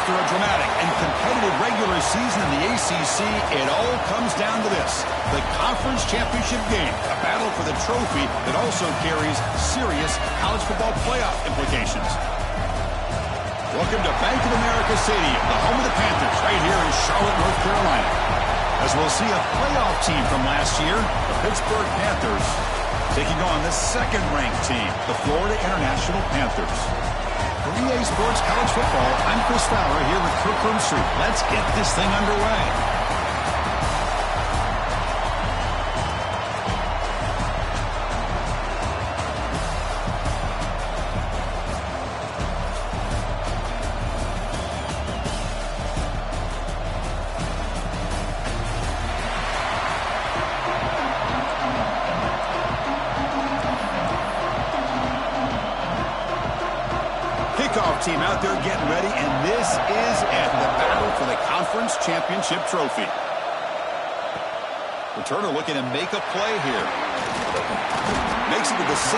After a dramatic and competitive regular season in the ACC, it all comes down to this: the conference championship game, a battle for the trophy that also carries serious college football playoff implications. Welcome to Bank of America Stadium, the home of the Panthers, right here in Charlotte, North Carolina. As we'll see a playoff team from last year, the Pittsburgh Panthers, taking on the second-ranked team, the Florida International Panthers. For EA Sports College Football, I'm Chris Fowler here with Kirk Street. Let's get this thing underway. Kickoff team out there getting ready, and this is it, the battle for the conference championship trophy. Returner looking to make a play here. Makes it to the 16.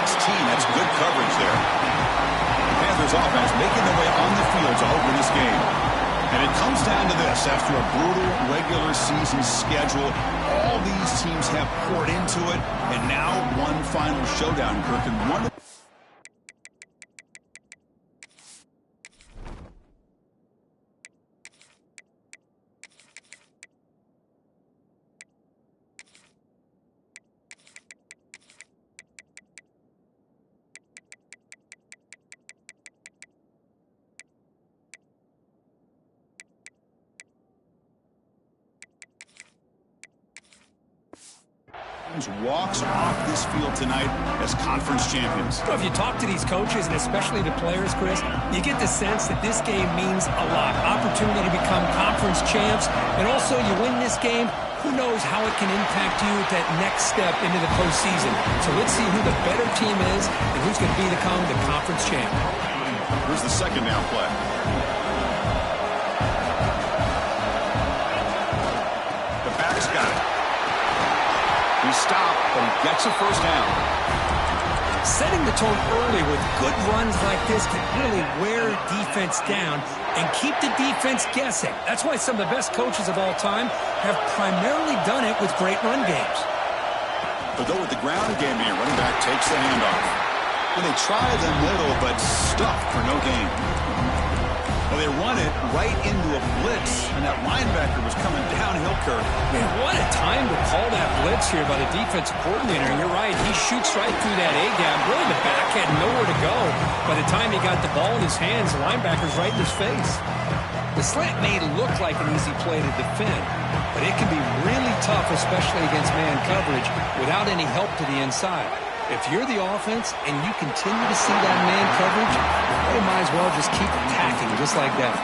That's good coverage there. The Panthers offense making their way on the field to open this game. And it comes down to this: after a brutal regular season schedule, all these teams have poured into it, and now one final showdown, Kirk, and one. Walks off this field tonight as conference champions. If you talk to these coaches, and especially the players, Chris, you get the sense that this game means a lot. Opportunity to become conference champs, and also you win this game, who knows how it can impact you at that next step into the postseason. So let's see who the better team is and who's going to become the conference champ. Here's the second down play. The back's got it. He stopped, but he gets a first down. Setting the tone early with good runs like this can really wear defense down and keep the defense guessing. That's why some of the best coaches of all time have primarily done it with great run games. But though with the ground game here, running back takes the handoff. Well, they try the middle, but stuffed for no gain. Well, they run it right into a blitz, and that linebacker was coming downhill, Kirk. Man, what a time to call that blitz here by the defensive coordinator. And you're right, he shoots right through that A-gap. Really, the back had nowhere to go. By the time he got the ball in his hands, the linebacker's right in his face. The slant may look like an easy play to defend, but it can be really tough, especially against man coverage, without any help to the inside. If you're the offense and you continue to see that man coverage, you might as well just keep attacking just like that.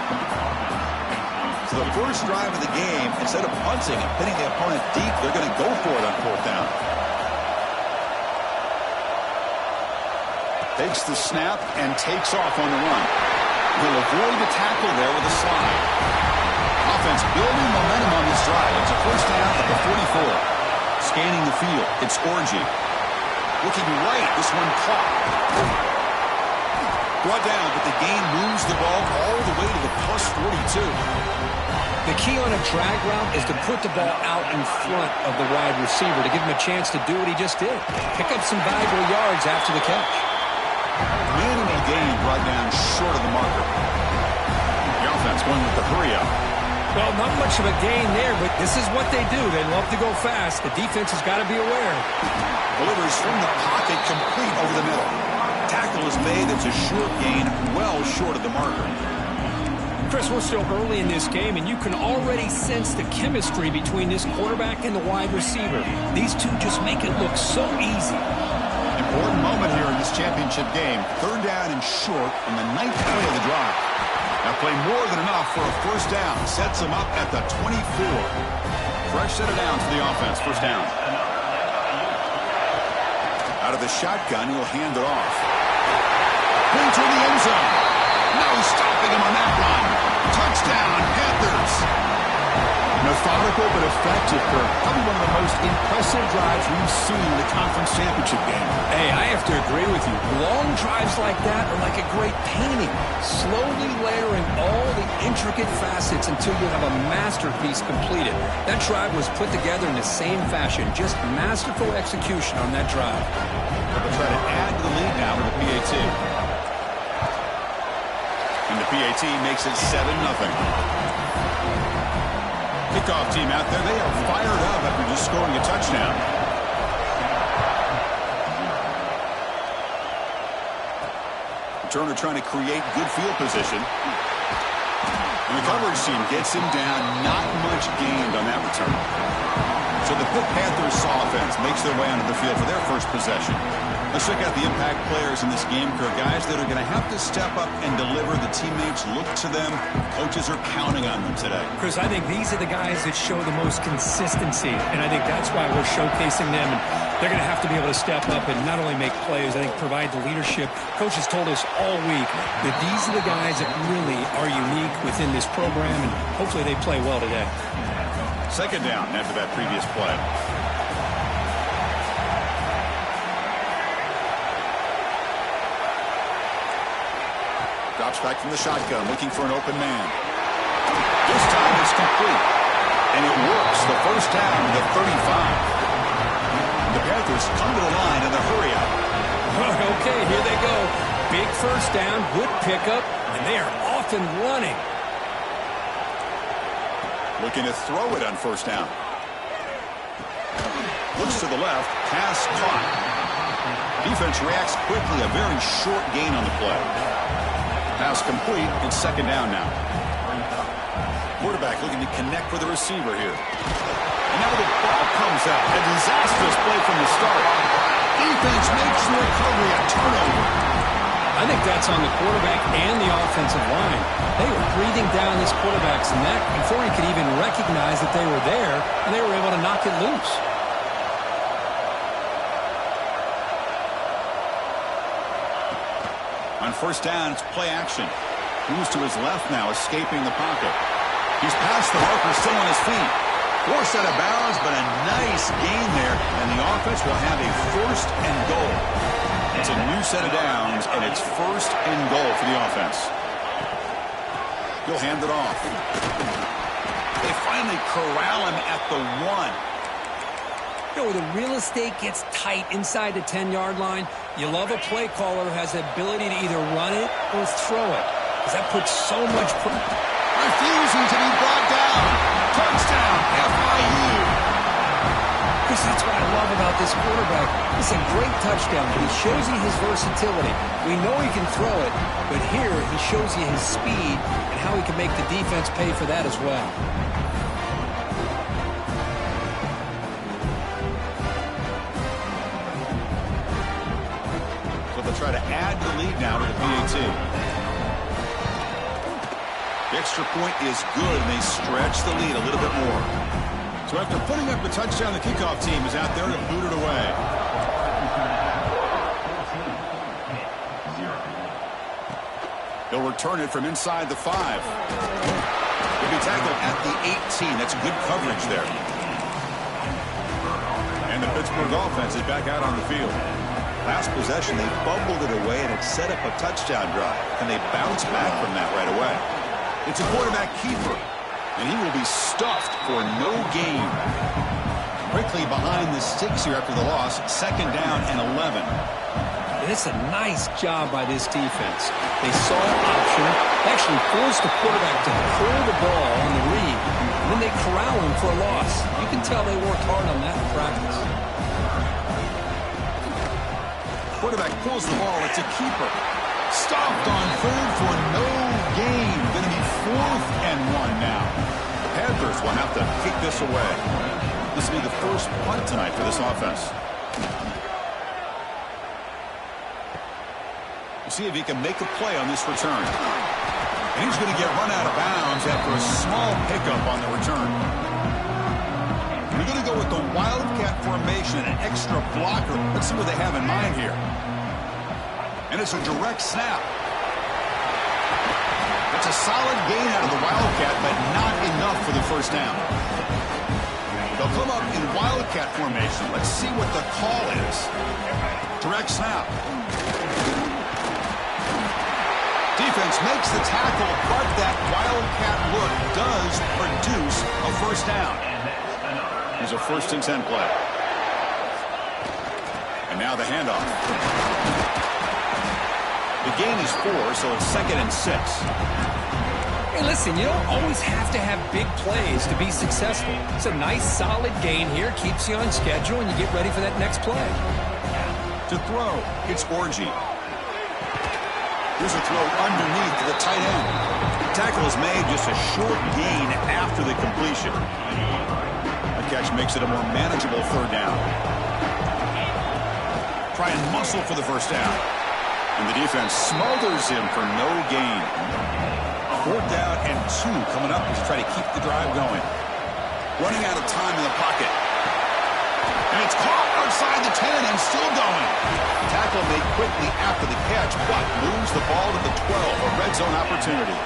So the first drive of the game, instead of punting and hitting the opponent deep, they're going to go for it on fourth down. Takes the snap and takes off on the run. He'll avoid the tackle there with a slide. Offense building momentum on this drive. It's a first down at the 44. Scanning the field, it's Orgy. Looking right, this one caught. Brought down, but the gain moves the ball all the way to the plus 42. The key on a drag route is to put the ball out in front of the wide receiver to give him a chance to do what he just did. Pick up some valuable yards after the catch. Minimal gain brought down short of the marker. The offense going with the hurry up. Well, not much of a gain there, but this is what they do. They love to go fast. The defense has got to be aware. Delivers from the pocket, complete over the middle. Tackle is made. It's a short gain, well short of the marker. Chris, we're still early in this game, and you can already sense the chemistry between this quarterback and the wide receiver. These two just make it look so easy. Important moment here in this championship game. Third down and short on the 9th play of the drive. That play more than enough for a first down. Sets him up at the 24. Fresh set of downs for the offense. First down. Out of the shotgun, he'll hand it off. Into the end zone. No stopping him on that run. Touchdown, Panthers. Methodical but effective, Kirk. Probably one of the most impressive drives we've seen in the conference championship game. Hey, I have to agree with you. Long drives like that are like a great painting, slowly layering all the intricate facets until you have a masterpiece completed. That drive was put together in the same fashion, just masterful execution on that drive. They'll try to add to the lead now with the PAT. And the PAT makes it 7-0. Kickoff team out there, they are fired up after just scoring a touchdown. Turner trying to create good field position. And the coverage team gets him down. Not much gained on that return. So the Pitt Panthers offense makes their way onto the field for their first possession. Let's check out the impact players in this game, Kirk. Guys that are going to have to step up and deliver. The teammates look to them. Coaches are counting on them today. Chris, I think these are the guys that show the most consistency, and I think that's why we're showcasing them. And they're going to have to be able to step up and not only make plays, I think provide the leadership. Coaches told us all week that these are the guys that really are unique within this program, and hopefully they play well today. Second down after that previous play. Drops back from the shotgun, looking for an open man. This time it's complete. And it works. The first down to the 35. The Panthers come to the line in the hurry up. Okay, here they go. Big first down, good pickup, and they are off and running. Looking to throw it on first down. Looks to the left. Pass caught. Defense reacts quickly. A very short gain on the play. Pass complete. It's second down now. Quarterback looking to connect with the receiver here. And now the ball comes out. A disastrous play from the start. Defense makes the recovery. A turnover. I think that's on the quarterback and the offensive line. They were breathing down this quarterback's neck before he could even recognize that they were there, and they were able to knock it loose. On first down, it's play action. Moves to his left now, escaping the pocket. He's past the marker, still on his feet. Forced out of bounds, but a nice gain there, and the offense will have a first and goal. It's a new set of downs, and it's first and goal for the offense. He'll hand it off. They finally corral him at the 1. You know, the real estate gets tight inside the 10-yard line. You love a play caller who has the ability to either run it or throw it, because that puts so much pressure. Refusing to be brought down. Touchdown, FIU. Because that's what I love about this quarterback. It's a great touchdown. He shows you his versatility. We know he can throw it, but here he shows you his speed and how he can make the defense pay for that as well. They'll try to add the lead now to the PAT. The extra point is good, and they stretch the lead a little bit more. So after putting up the touchdown, the kickoff team is out there to boot it away. They'll return it from inside the 5. They'll be tackled at the 18. That's good coverage there. And the Pittsburgh offense is back out on the field. Last possession, they fumbled it away, and it set up a touchdown drive. And they bounce back from that right away. It's a quarterback keeper, and he will be stuffed for no gain. Quickly behind the sticks here after the loss. Second down and 11. It's a nice job by this defense. They saw option, actually forced the quarterback to pull the ball on the read, and then they corral him for a loss. You can tell they worked hard on that in practice. Quarterback pulls the ball. It's a keeper. Stopped on third for no gain. Going to be 4th and 1 now. The Panthers will have to kick this away. This will be the first punt tonight for this offense. We'll see if he can make a play on this return. And he's going to get run out of bounds after a small pickup on the return. We're going to go with the Wildcat formation and an extra blocker. Let's see what they have in mind here. And it's a direct snap. It's a solid gain out of the Wildcat, but not enough for the first down. They'll come up in Wildcat formation. Let's see what the call is. Direct snap. Defense makes the tackle, but that Wildcat look does produce a first down. Here's a 1st and 10 play. And now the handoff. The gain is 4, so it's 2nd and 6. Hey, listen, you don't always have to have big plays to be successful. It's a nice, solid gain here. Keeps you on schedule, and you get ready for that next play. To throw, it's Orgy. Here's a throw underneath to the tight end. The tackle is made, just a short gain after the completion. The catch makes it a more manageable 3rd down. Try and muscle for the first down. And the defense smothers him for no gain. 4th down and 2 coming up to try to keep the drive going. Running out of time in the pocket. And it's caught outside the 10 and still going. Tackle made quickly after the catch, but moves the ball to the 12. A red zone opportunity.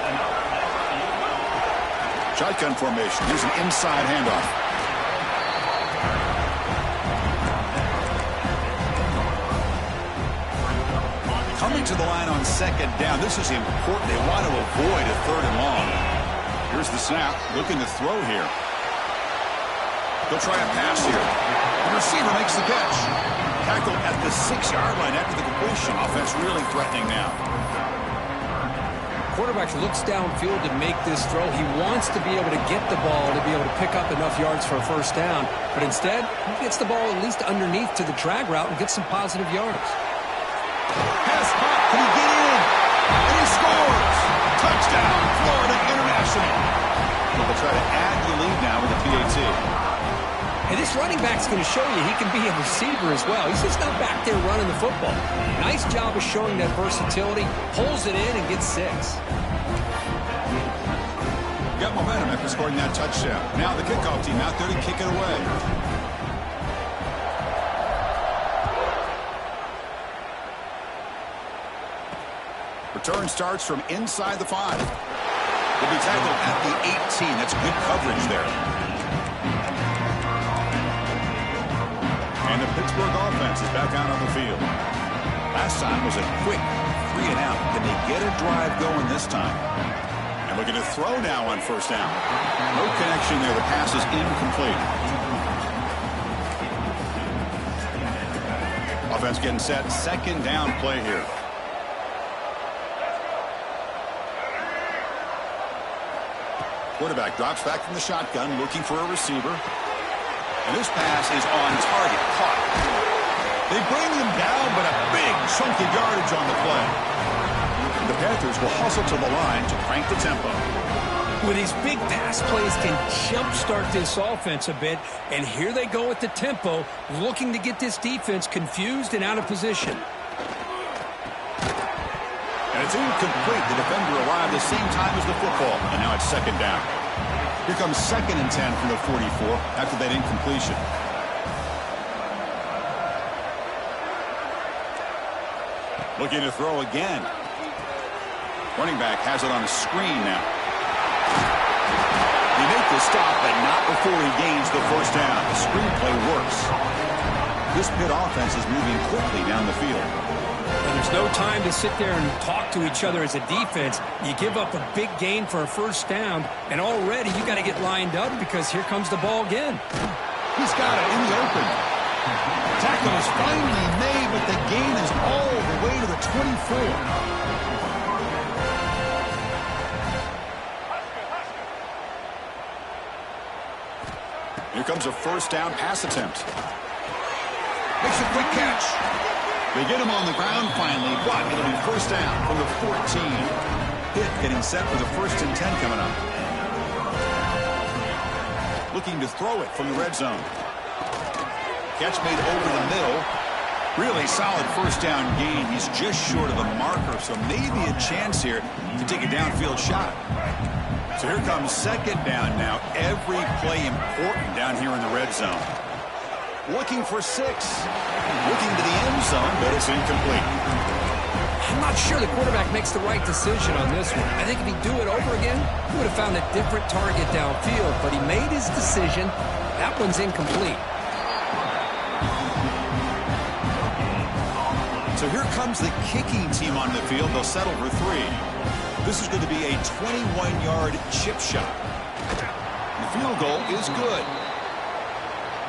Shotgun formation. Here's an inside handoff. Coming to the line on 2nd down. This is important. They want to avoid a 3rd and long. Here's the snap. Looking to throw here. They'll try a pass here. The receiver makes the catch. Tackled at the 6-yard line after the completion. Offense really threatening now. Quarterback looks downfield to make this throw. He wants to be able to get the ball to be able to pick up enough yards for a first down. But instead, he gets the ball at least underneath to the drag route and gets some positive yards. Pass hot. Can he get in? And he scores. Touchdown, Florida International. They'll try to add to the lead now with a PAT. And this running back's going to show you he can be a receiver as well. He's just not back there running the football. Nice job of showing that versatility. Pulls it in and gets 6. Got momentum after scoring that touchdown. Now the kickoff team out there to kick it away. Return starts from inside the 5. Will be tackled at the 18. That's good coverage there. And the Pittsburgh offense is back out on the field. Last time was a quick 3 and out. Can they get a drive going this time? And looking to throw now on first down. No connection there. The pass is incomplete. Offense getting set. 2nd down play here. Quarterback drops back from the shotgun, looking for a receiver. And this pass is on target. Caught. They bring them down, but a big chunk of yardage on the play. The Panthers will hustle to the line to crank the tempo. With these big pass plays can jumpstart this offense a bit. And here they go at the tempo, looking to get this defense confused and out of position. And it's incomplete. The defender arrived the same time as the football. And now it's 2nd down. Here comes 2nd and 10 from the 44 after that incompletion. Looking to throw again. Running back has it on a screen now. He makes the stop, but not before he gains the first down. The screen play works. This Pitt offense is moving quickly down the field. And there's no time to sit there and talk to each other as a defense. You give up a big gain for a first down, and already you got to get lined up because here comes the ball again. He's got it in the open. Tackle is finally made, but the gain is all the way to the 24. Here comes a first down pass attempt. Makes a quick catch. They get him on the ground finally, but it'll be first down from the 14. Pitt getting set for the 1st and 10 coming up. Looking to throw it from the red zone. Catch made over the middle. Really solid first down gain. He's just short of the marker, so maybe a chance here to take a downfield shot. So here comes 2nd down now. Every play important down here in the red zone. Looking for 6. Looking to the end zone, but it's incomplete. I'm not sure the quarterback makes the right decision on this one. I think if he'd do it over again, he would have found a different target downfield, but he made his decision. That one's incomplete. So here comes the kicking team on the field. They'll settle for 3. This is going to be a 21-yard chip shot. The field goal is good.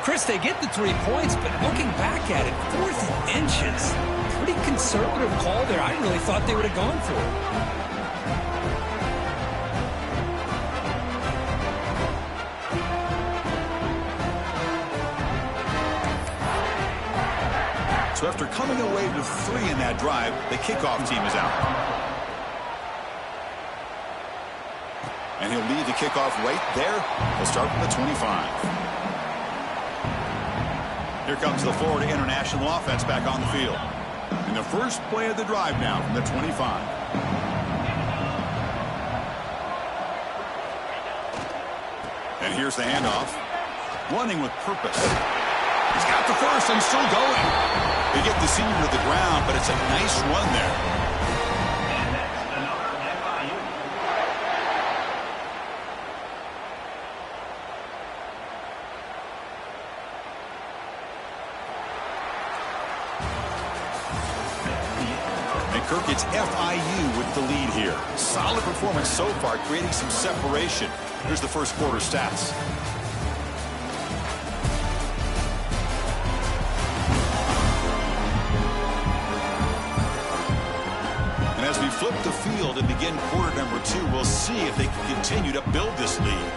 Chris, they get the 3 points, but looking back at it, 4th inches. Pretty conservative call there. I really thought they would have gone for it. So after coming away with 3 in that drive, the kickoff team is out. And he'll leave the kickoff right there. He'll start from the 25. Here comes the Florida International offense back on the field. In the first play of the drive now from the 25. And here's the handoff. Running with purpose. He's got the first and still going. They get the senior to the ground, but it's a nice run there. Kirk, it's FIU with the lead here. Solid performance so far, creating some separation. Here's the first quarter stats. And as we flip the field and begin quarter number 2, we'll see if they can continue to build this lead.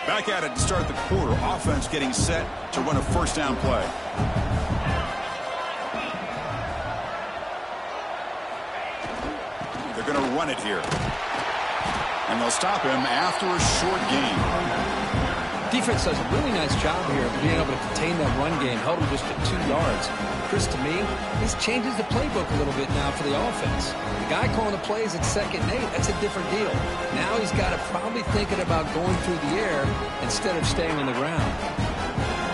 Back at it to start the quarter. Offense getting set to run a first down play. They're going to run it here. And they'll stop him after a short gain. Defense does a really nice job here of being able to contain that run game, held him just at 2 yards. Chris, to me, this changes the playbook a little bit now for the offense. The guy calling the plays at 2nd and 8, that's a different deal. Now he's got to probably thinking about going through the air instead of staying on the ground.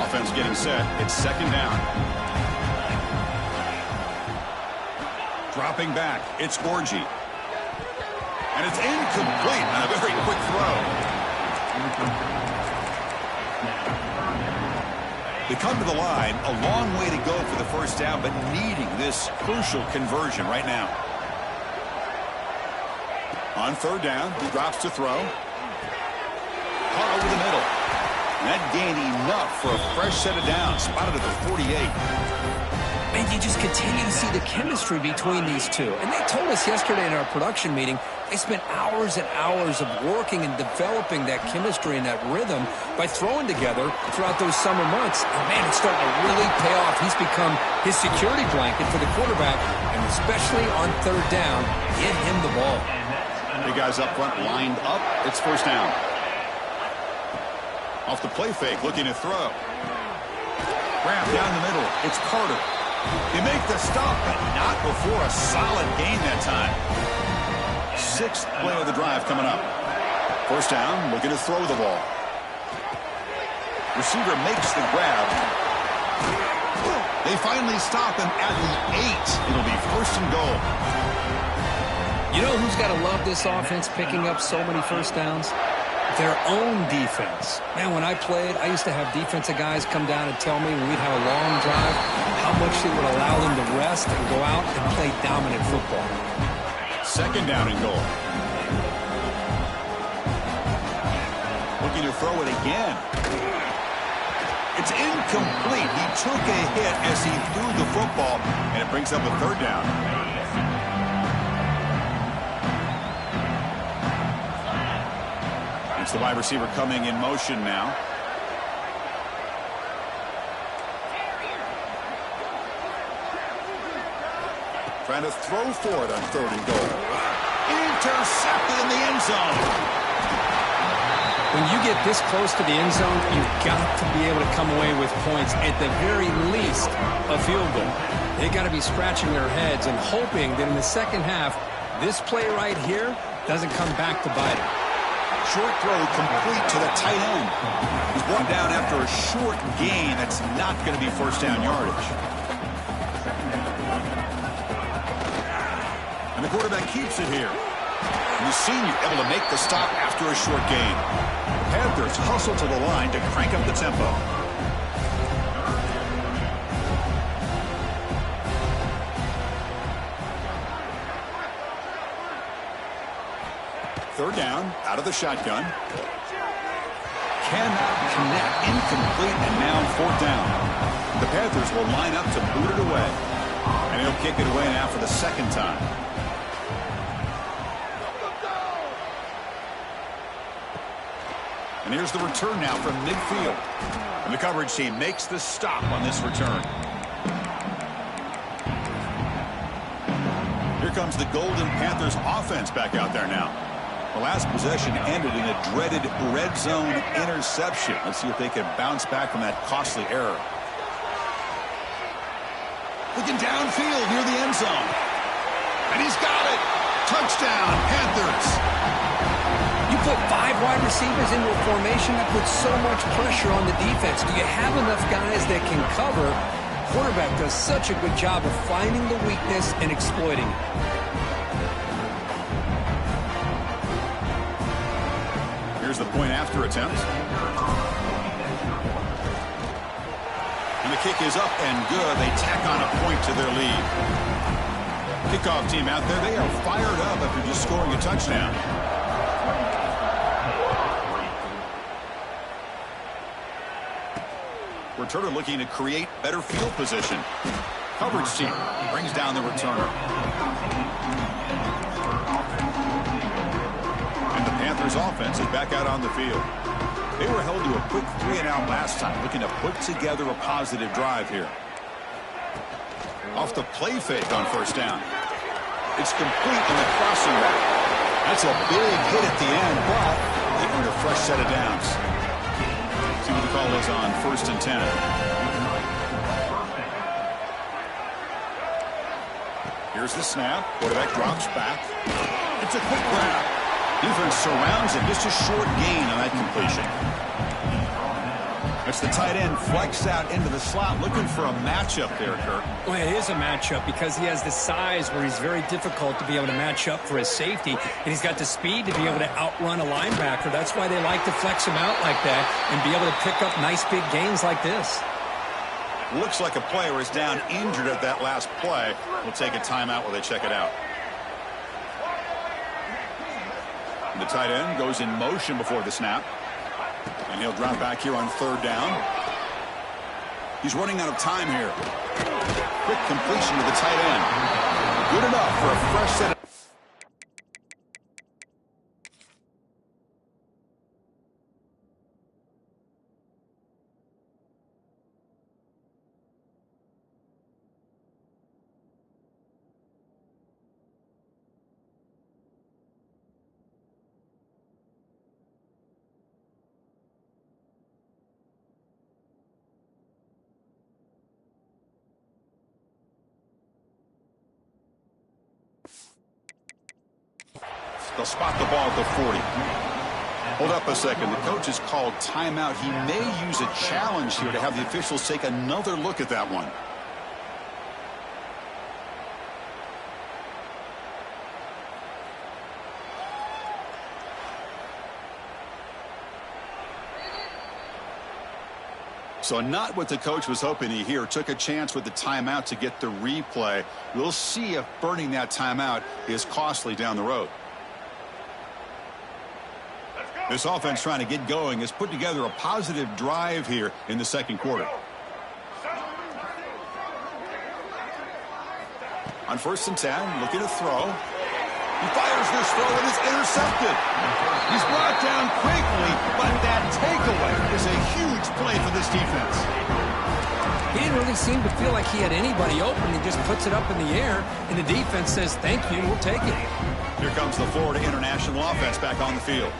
Offense getting set. It's 2nd down. Dropping back. It's Orgy. And it's incomplete on a very quick throw. They come to the line, a long way to go for the first down, but needing this crucial conversion right now. On 3rd down, he drops to throw. Caught over the middle. And that gained enough for a fresh set of downs, spotted at the 48. And you just continue to see the chemistry between these two. And they told us yesterday in our production meeting, they spent hours and hours of working and developing that chemistry and that rhythm by throwing together throughout those summer months. And, man, it's starting to really pay off. He's become his security blanket for the quarterback, and especially on 3rd down, get him the ball. The guys up front lined up. It's first down. Off the play fake, looking to throw. Wrap down the middle. It's Carter. They make the stop, but not before a solid gain that time. 6th play of the drive coming up. First down, looking to throw the ball. Receiver makes the grab. They finally stop him at the 8. It'll be 1st and goal. You know who's got to love this offense picking up so many first downs? Their own defense. Man, when I played, I used to have defensive guys come down and tell me when we'd have a long drive how much it would allow them to rest and go out and play dominant football. 2nd down and goal. Looking to throw it again. It's incomplete. He took a hit as he threw the football, and it brings up a 3rd down. It's the wide receiver coming in motion now. Trying to throw for it on 3rd and goal. Intercepted in the end zone. When you get this close to the end zone, you've got to be able to come away with points, at the very least, a field goal. They got to be scratching their heads and hoping that in the second half, this play right here doesn't come back to bite them. Short throw complete to the tight end. He's brought down after a short gain. That's not going to be first down yardage. And the quarterback keeps it here. And the senior able to make the stop after a short gain. The Panthers hustle to the line to crank up the tempo. Third down, out of the shotgun. Cannot connect, incomplete, and now fourth down. The Panthers will line up to boot it away. And he'll kick it away now for the second time. And here's the return now from midfield. And the coverage team makes the stop on this return. Here comes the Golden Panthers offense back out there now. The last possession ended in a dreaded red zone interception. Let's see if they can bounce back from that costly error. Looking downfield near the end zone. And he's got it. Touchdown, Panthers. You put 5 wide receivers into a formation that puts so much pressure on the defense. Do you have enough guys that can cover? Quarterback does such a good job of finding the weakness and exploiting it. Here's the point after attempt. And the kick is up and good. They tack on a point to their lead. Kickoff team out there, they are fired up after just scoring a touchdown. Returner looking to create better field position. Coverage team brings down the returner. Panthers offense is back out on the field. They were held to a quick 3-and-out last time, looking to put together a positive drive here. Off the play fake on first down. It's complete on the crossing route. That's a big hit at the end, but they earned a fresh set of downs. See what the call is on 1st and 10. Here's the snap. Quarterback drops back. It's a quick grab. Defense surrounds him. Just a short gain on that completion. It's the tight end flexed out into the slot, looking for a matchup there, Kurt. Well, it is a matchup because he has the size where he's very difficult to be able to match up for his safety, and he's got the speed to be able to outrun a linebacker. That's why they like to flex him out like that and be able to pick up nice big gains like this. Looks like a player is down injured at that last play. We'll take a timeout while they check it out. The tight end goes in motion before the snap. And he'll drop back here on 3rd down. He's running out of time here. Quick completion to the tight end. Good enough for a fresh set of... They'll spot the ball at the 40. Hold up a second. The coach has called timeout. He may use a challenge here to have the officials take another look at that one. So not what the coach was hoping to hear. Took a chance with the timeout to get the replay. We'll see if burning that timeout is costly down the road. This offense trying to get going has put together a positive drive here in the second quarter. On 1st and 10, looking to throw. He fires this throw and it's intercepted. He's brought down quickly, but that takeaway is a huge play for this defense. He didn't really seem to feel like he had anybody open. He just puts it up in the air, and the defense says, thank you, we'll take it. Here comes the Florida International offense back on the field.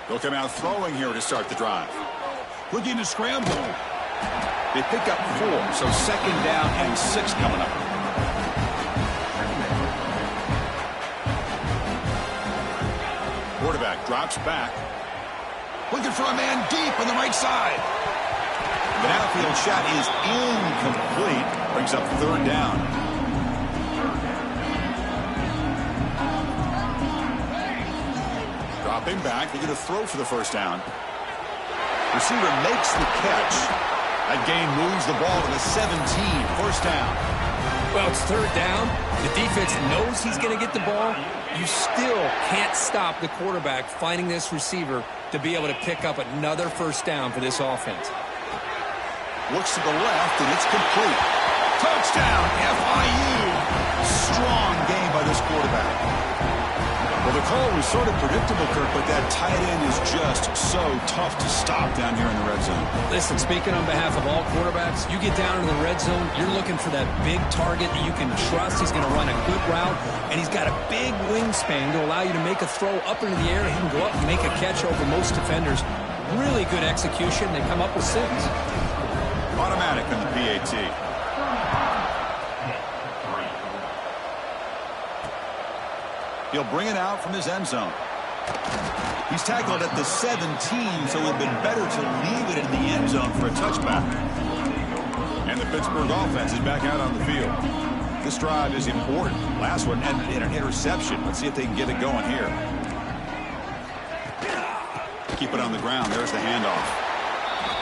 They'll come out throwing here to start the drive. Looking to scramble. They pick up 4, so 2nd down and 6 coming up. Quarterback drops back. Looking for a man deep on the right side. The outfield shot is incomplete. Brings up third down. Dropping back. They're going to throw for the first down. Receiver makes the catch. That gain moves the ball to the 17. First down. Well, it's third down. The defense knows he's going to get the ball. You still can't stop the quarterback finding this receiver to be able to pick up another first down for this offense. Looks to the left, and it's complete. Touchdown, FIU. Strong game by this quarterback. Well, the call was sort of predictable, Kirk, but that tight end is just so tough to stop down here in the red zone. Listen, speaking on behalf of all quarterbacks, you get down into the red zone, you're looking for that big target that you can trust. He's going to run a good route, and he's got a big wingspan to allow you to make a throw up into the air. He can go up and make a catch over most defenders. Really good execution. They come up with 6. Automatic on the PAT. He'll bring it out from his end zone. He's tackled at the 17, so it would have been better to leave it in the end zone for a touchback. And the Pittsburgh offense is back out on the field. This drive is important. Last one ended in an interception. Let's see if they can get it going here. Keep it on the ground. There's the handoff.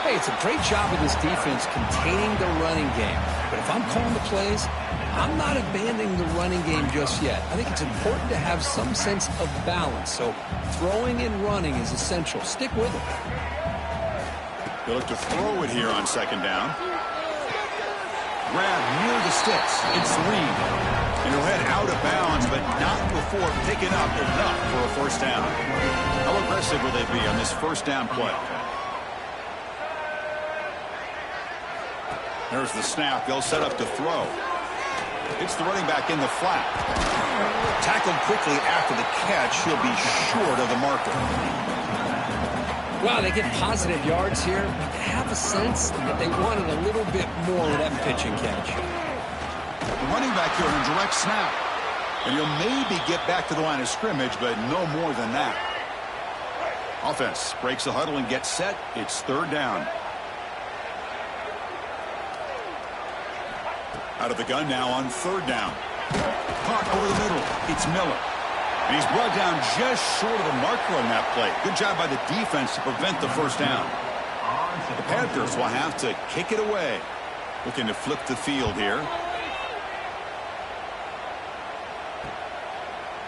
Hey, it's a great job of this defense containing the running game. But if I'm calling the plays, I'm not abandoning the running game just yet. I think it's important to have some sense of balance. So throwing and running is essential. Stick with it. They look to throw it here on second down. Grab near the sticks. It's Reed. And he'll head out of bounds, but not before picking up enough for a first down. How aggressive will they be on this first down play? There's the snap. They'll set up to throw. It's the running back in the flat. Tackled quickly after the catch. He'll be short of the marker. Wow, they get positive yards here. I have a sense that they wanted a little bit more with that pitch and catch. The running back here in a direct snap. And he'll maybe get back to the line of scrimmage, but no more than that. Offense breaks the huddle and gets set. It's third down. Out of the gun now on third down. Caught over the middle. It's Miller. And he's brought down just short of the marker on that play. Good job by the defense to prevent the first down. The Panthers will have to kick it away. Looking to flip the field here.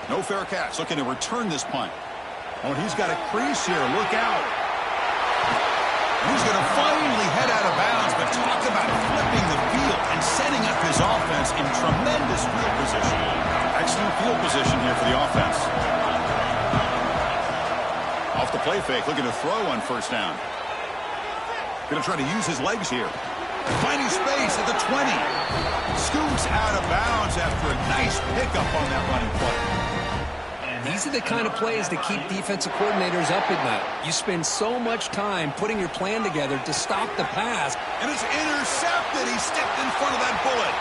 No fair catch. Looking to return this punt. Oh, and he's got a crease here. Look out. He's going to finally head out of bounds, but talk about flipping the field and setting up his offense in tremendous field position. Excellent field position here for the offense. Off the play fake, looking to throw on first down. Going to try to use his legs here. Finding space at the 20. Scoots out of bounds after a nice pickup on that running play. These are the kind of plays that keep defensive coordinators up at night. You spend so much time putting your plan together to stop the pass. And it's intercepted. He stepped in front of that bullet.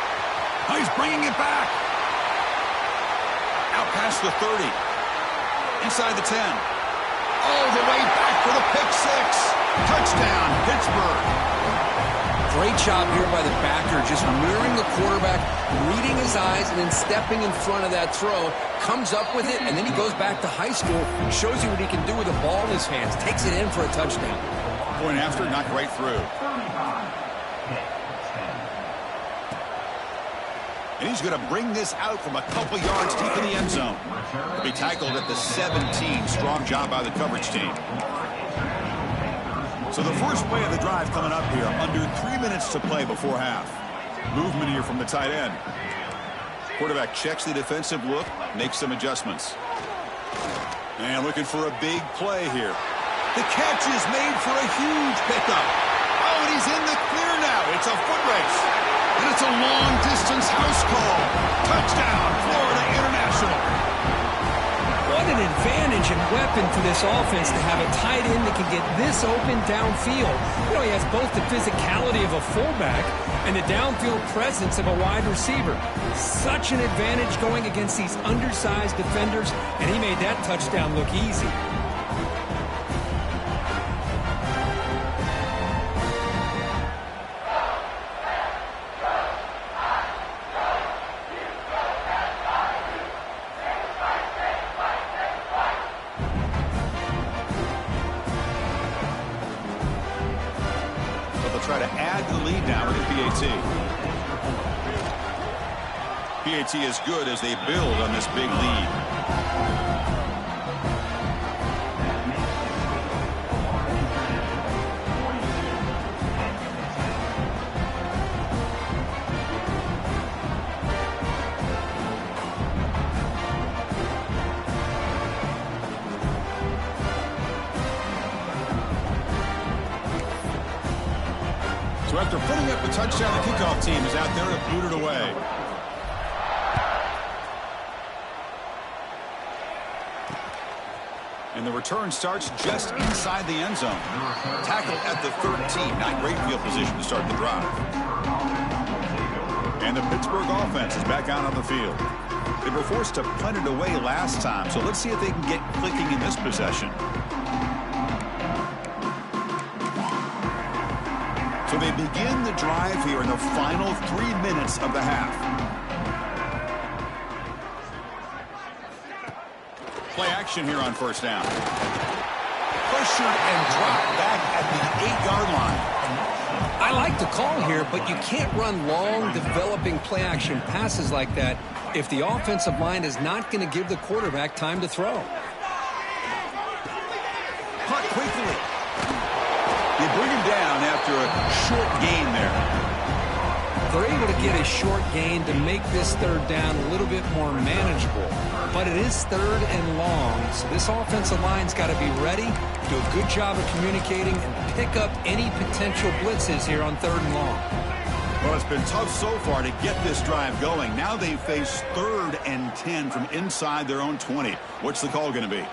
Oh, he's bringing it back. Out past the 30. Inside the 10. All the way back for the pick 6. Touchdown, Pittsburgh. Great job here by the backer, just mirroring the quarterback, reading his eyes, and then stepping in front of that throw. Comes up with it, and then he goes back to high school, shows you what he can do with the ball in his hands, takes it in for a touchdown. Point after, knocked right through. And he's going to bring this out from a couple yards deep in the end zone. He'll be tackled at the 17. Strong job by the coverage team. So the first play of the drive coming up here. Under 3 minutes to play before half. Movement here from the tight end. Quarterback checks the defensive look, makes some adjustments. And looking for a big play here. The catch is made for a huge pickup. Oh, and he's in the clear now. It's a foot race. And it's a long-distance house call. Touchdown, Florida International. What an advantage and weapon for this offense to have a tight end that can get this open downfield. You know, he has both the physicality of a fullback and the downfield presence of a wide receiver. Such an advantage going against these undersized defenders, and he made that touchdown look easy. Try to add the lead now with the PAT. PAT is good as they build on this big lead. So after putting up a touchdown, the kickoff team is out there to boot it away. And the return starts just inside the end zone. Tackle at the 13. Not great field position to start the drive. And the Pittsburgh offense is back out on the field. They were forced to punt it away last time, so let's see if they can get clicking in this possession. So they begin the drive here in the final 3 minutes of the half. Play action here on first down. Pressured and dropped back at the 8-yard line. I like the call here, but you can't run long, developing play-action passes like that if the offensive line is not going to give the quarterback time to throw. Punt quickly. They bring him down after a short gain there. They're able to get a short gain to make this third down a little bit more manageable. But it is third and long, so this offensive line's got to be ready, do a good job of communicating, and pick up any potential blitzes here on third and long. Well, it's been tough so far to get this drive going. Now they face 3rd and 10 from inside their own 20. What's the call going to be?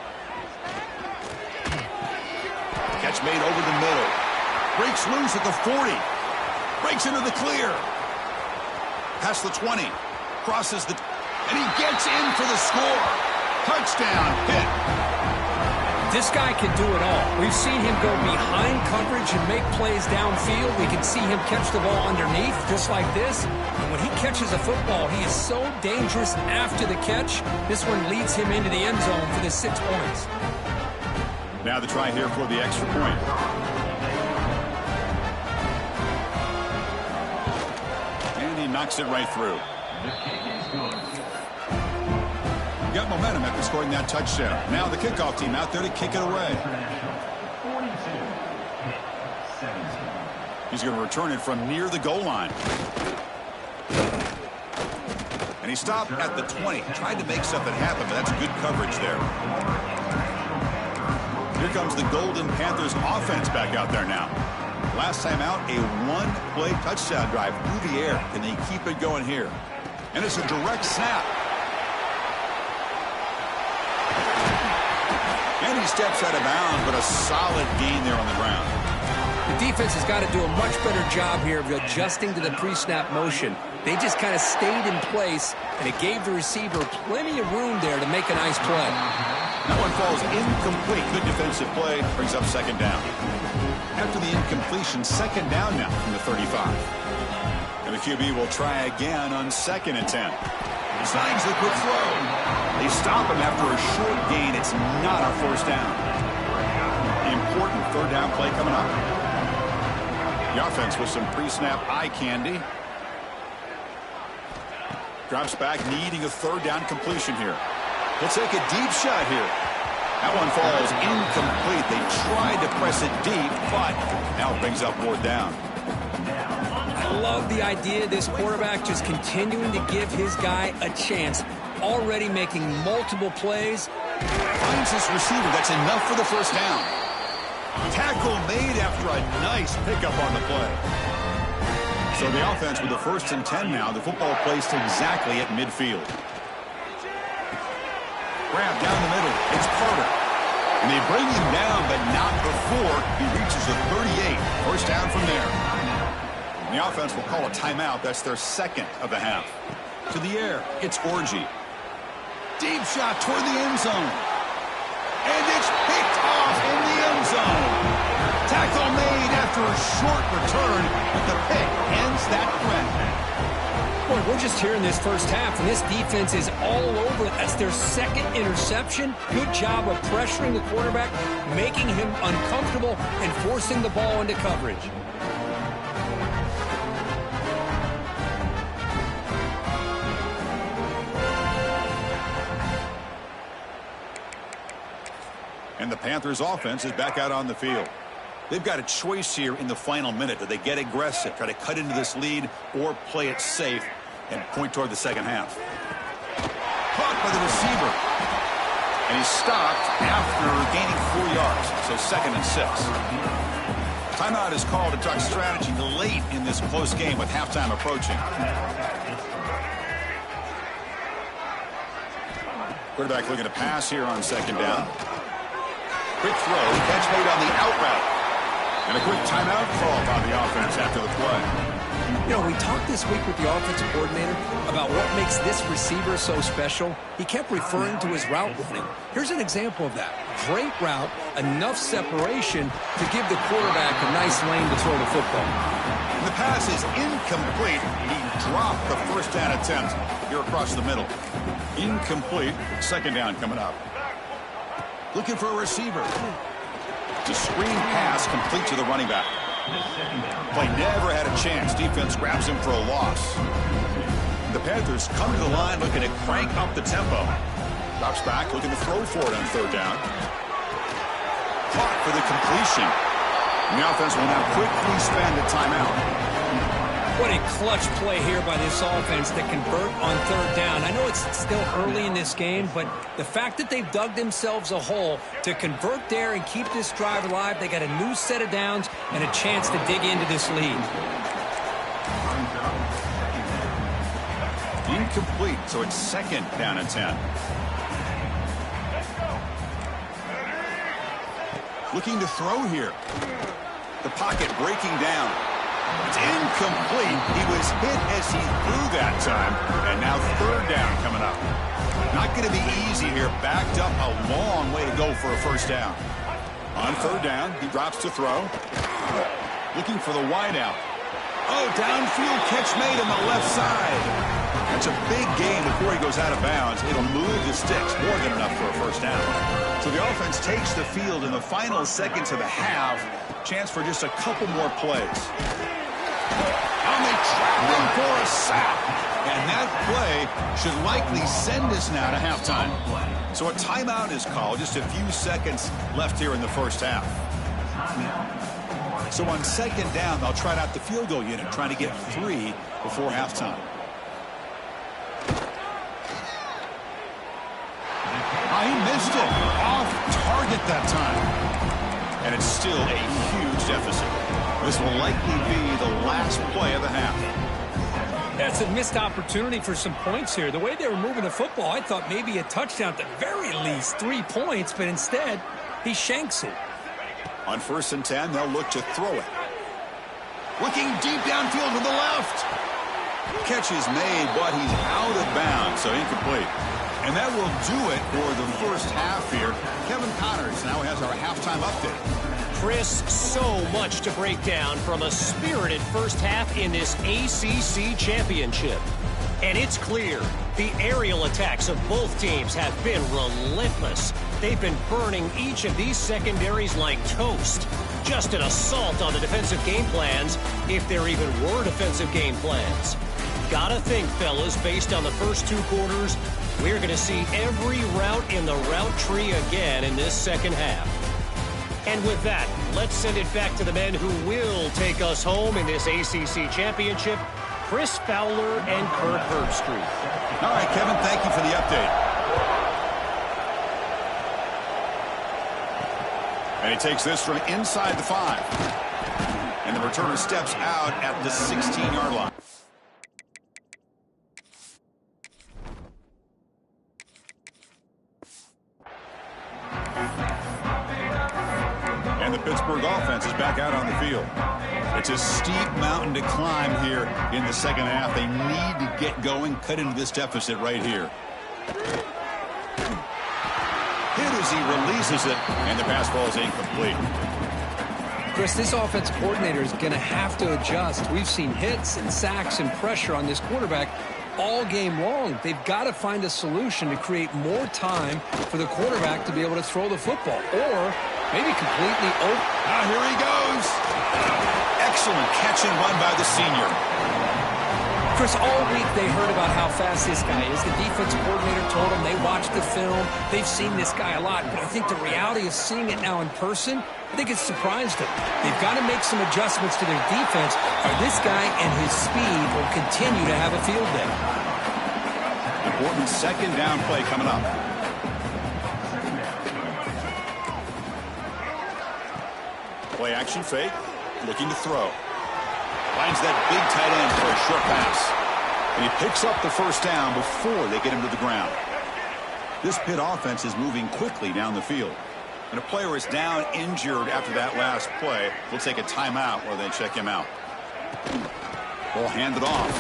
Catch made over the middle. Breaks loose at the 40. Breaks into the clear. Past the 20. Crosses the... And he gets in for the score. Touchdown, Pitt. This guy can do it all. We've seen him go behind coverage and make plays downfield. We can see him catch the ball underneath, just like this. And when he catches a football, he is so dangerous after the catch. This one leads him into the end zone for the 6 points. Now the try here for the extra point. And he knocks it right through. Got momentum after scoring that touchdown. Now the kickoff team out there to kick it away. He's going to return it from near the goal line. And he stopped at the 20. Tried to make something happen, but that's good coverage there. Here comes the Golden Panthers offense back out there now. Last time out, a one-play touchdown drive through the air. Can they keep it going here? And it's a direct snap. And he steps out of bounds, but a solid gain there on the ground. The defense has got to do a much better job here of adjusting to the pre-snap motion. They just kind of stayed in place, and it gave the receiver plenty of room there to make a nice play. That one falls incomplete. Good defensive play. Brings up second down. After the incompletion, second down now from the 35. And the QB will try again on 2nd and 10. Signs the quick throw. They stop him after a short gain. It's not a first down. The important third down play coming up. The offense with some pre-snap eye candy. Drops back, needing a third down completion here. He'll take a deep shot here. That one falls incomplete. They tried to press it deep, but now it brings up 4th down. I love the idea of this quarterback just continuing to give his guy a chance. Already making multiple plays. Finds his receiver. That's enough for the first down. Tackle made after a nice pickup on the play. So the offense with the 1st and 10 now. The football placed exactly at midfield. Grab down the middle. It's Carter. And they bring him down, but not before he reaches the 38. First down from there. And the offense will call a timeout. That's their second of the half. To the air, it's Orgy. Deep shot toward the end zone. And it's picked off in the end zone. Tackle made after a short return, but the pick ends that threat. Boy, we're just here in this first half, and this defense is all over. That's their second interception. Good job of pressuring the quarterback, making him uncomfortable, and forcing the ball into coverage. And the Panthers offense is back out on the field. They've got a choice here in the final minute. Do they get aggressive, try to cut into this lead, or play it safe and point toward the second half? Caught by the receiver. And he's stopped after gaining 4 yards. So 2nd and 6. Timeout is called to talk strategy late in this close game with halftime approaching. Quarterback looking to pass here on 2nd down. Quick throw, catch made on the out route. And a quick timeout call by the offense after the play. You know, we talked this week with the offensive coordinator about what makes this receiver so special. He kept referring to his route running. Here's an example of that. Great route, enough separation to give the quarterback a nice lane to throw the football. And the pass is incomplete. He dropped the first down attempt here across the middle. Incomplete. 2nd down coming up. Looking for a receiver. The screen pass complete to the running back. Play never had a chance. Defense grabs him for a loss. The Panthers come to the line looking to crank up the tempo. Drops back, looking to throw for it on 3rd down. Caught for the completion. And the offense will now quickly spend a timeout. What a clutch play here by this offense to convert on 3rd down. I know it's still early in this game, but the fact that they've dug themselves a hole to convert there and keep this drive alive, they got a new set of downs and a chance to dig into this lead. Incomplete, so it's 2nd down and 10. Looking to throw here. The pocket breaking down. It's incomplete. He was hit as he threw that time. And now 3rd down coming up. Not going to be easy here. Backed up a long way to go for a 1st down. On 3rd down, he drops to throw. Looking for the wideout. Oh, downfield catch made on the left side. That's a big gain before he goes out of bounds. It'll move the sticks more than enough for a 1st down. So the offense takes the field in the final seconds of the half. Chance for just a couple more plays. And they trap him for a sack. And that play should likely send us now to halftime. So a timeout is called. Just a few seconds left here in the first half. So on 2nd down, they'll try out the field goal unit, trying to get 3 before halftime. He missed it. Off target that time. And it's still a huge deficit. This will likely be the last play of the half. That's a missed opportunity for some points here. The way they were moving the football, I thought maybe a touchdown, at the very least 3 points, but instead, he shanks it. On 1st and 10, they'll look to throw it. Looking deep downfield to the left. Catch is made, but he's out of bounds, so incomplete. And that will do it for the first half here. Kevin Connors now has our halftime update. Chris, so much to break down from a spirited first half in this ACC championship. And it's clear, the aerial attacks of both teams have been relentless. They've been burning each of these secondaries like toast. Just an assault on the defensive game plans, if there even were defensive game plans. Gotta think, fellas, based on the first 2 quarters, we're going to see every route in the route tree again in this second half. And with that, let's send it back to the men who will take us home in this ACC championship, Chris Fowler and Kurt Herbstreit. All right, Kevin, thank you for the update. And he takes this from inside the 5. And the returner steps out at the 16-yard line. And the Pittsburgh offense is back out on the field. It's a steep mountain to climb here in the second half. They need to get going, cut into this deficit right here. Hit as he releases it, and the pass ball is incomplete. Chris, this offense coordinator is going to have to adjust. We've seen hits and sacks and pressure on this quarterback all game long. They've got to find a solution to create more time for the quarterback to be able to throw the football, or maybe completely open. Here he goes. Excellent catch and run by the senior. Chris, all week they heard about how fast this guy is. The defensive coordinator told them they watched the film. They've seen this guy a lot, but I think the reality of seeing it now in person, I think it's surprised them. They've got to make some adjustments to their defense, or this guy and his speed will continue to have a field day. Important second down play coming up. Play action fake, looking to throw. Finds that big tight end for a short pass. And he picks up the first down before they get him to the ground. This Pitt offense is moving quickly down the field. And a player is down injured after that last play. We'll take a timeout while they check him out. Ball handed off.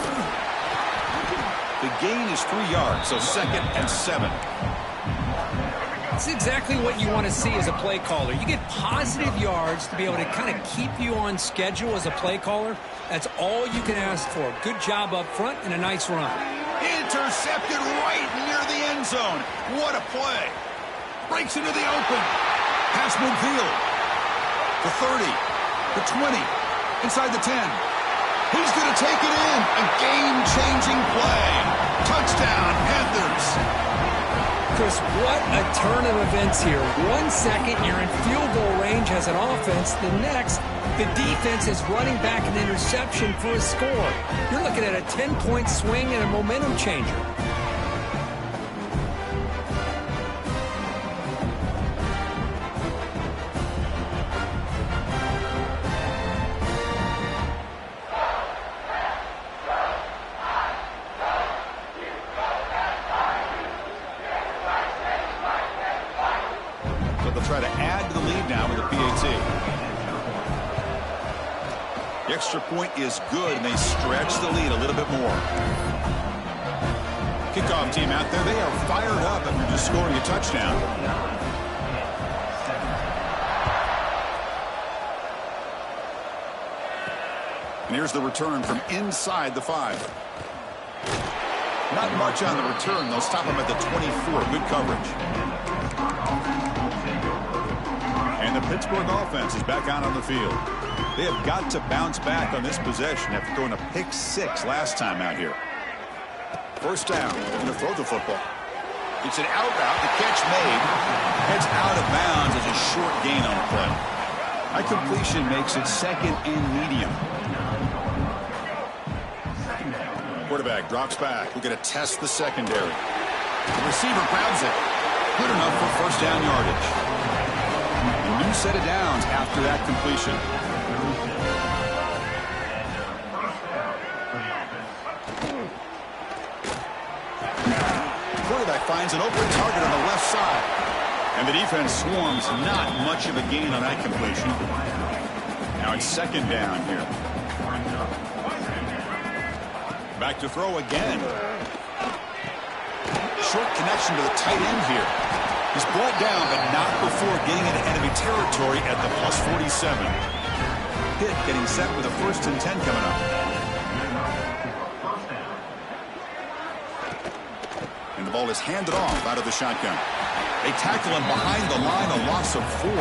The gain is 3 yards, so 2nd and 7. It's exactly what you want to see as a play caller. You get positive yards to be able to kind of keep you on schedule as a play caller. That's all you can ask for. Good job up front and a nice run. Intercepted right near the end zone. What a play. Breaks into the open. Pass midfield. The 30. The 20. Inside the 10. He's going to take it in. A game-changing play. Touchdown, Panthers. Chris, what a turn of events here. 1 second, you're in field goal range as an offense. The next, the defense is running back an interception for a score. You're looking at a 10-point swing and a momentum changer. Try to add to the lead now with a PAT. The extra point is good, and they stretch the lead a little bit more. Kickoff team out there, they are fired up after just scoring a touchdown. And here's the return from inside the 5. Not much on the return. They'll stop him at the 24. Good coverage. And the Pittsburgh offense is back out on the field. They have got to bounce back on this possession after throwing a pick 6 last time out here. First down, they're going to throw the football. It's an out route. The catch made. Heads out of bounds as a short gain on the play. High completion makes it 2nd and medium. Quarterback drops back. We're going to test the secondary. The receiver grabs it. Good enough for first down yardage. A new set of downs after that completion. The quarterback finds an open target on the left side. And the defense swarms. Not much of a gain on that completion. Now it's 2nd down here. Back to throw again. Short connection to the tight end here. He's brought down, but not before getting into enemy territory at the plus 47. Pitt getting set with a 1st and 10 coming up. And the ball is handed off out of the shotgun. They tackle him behind the line, a loss of 4.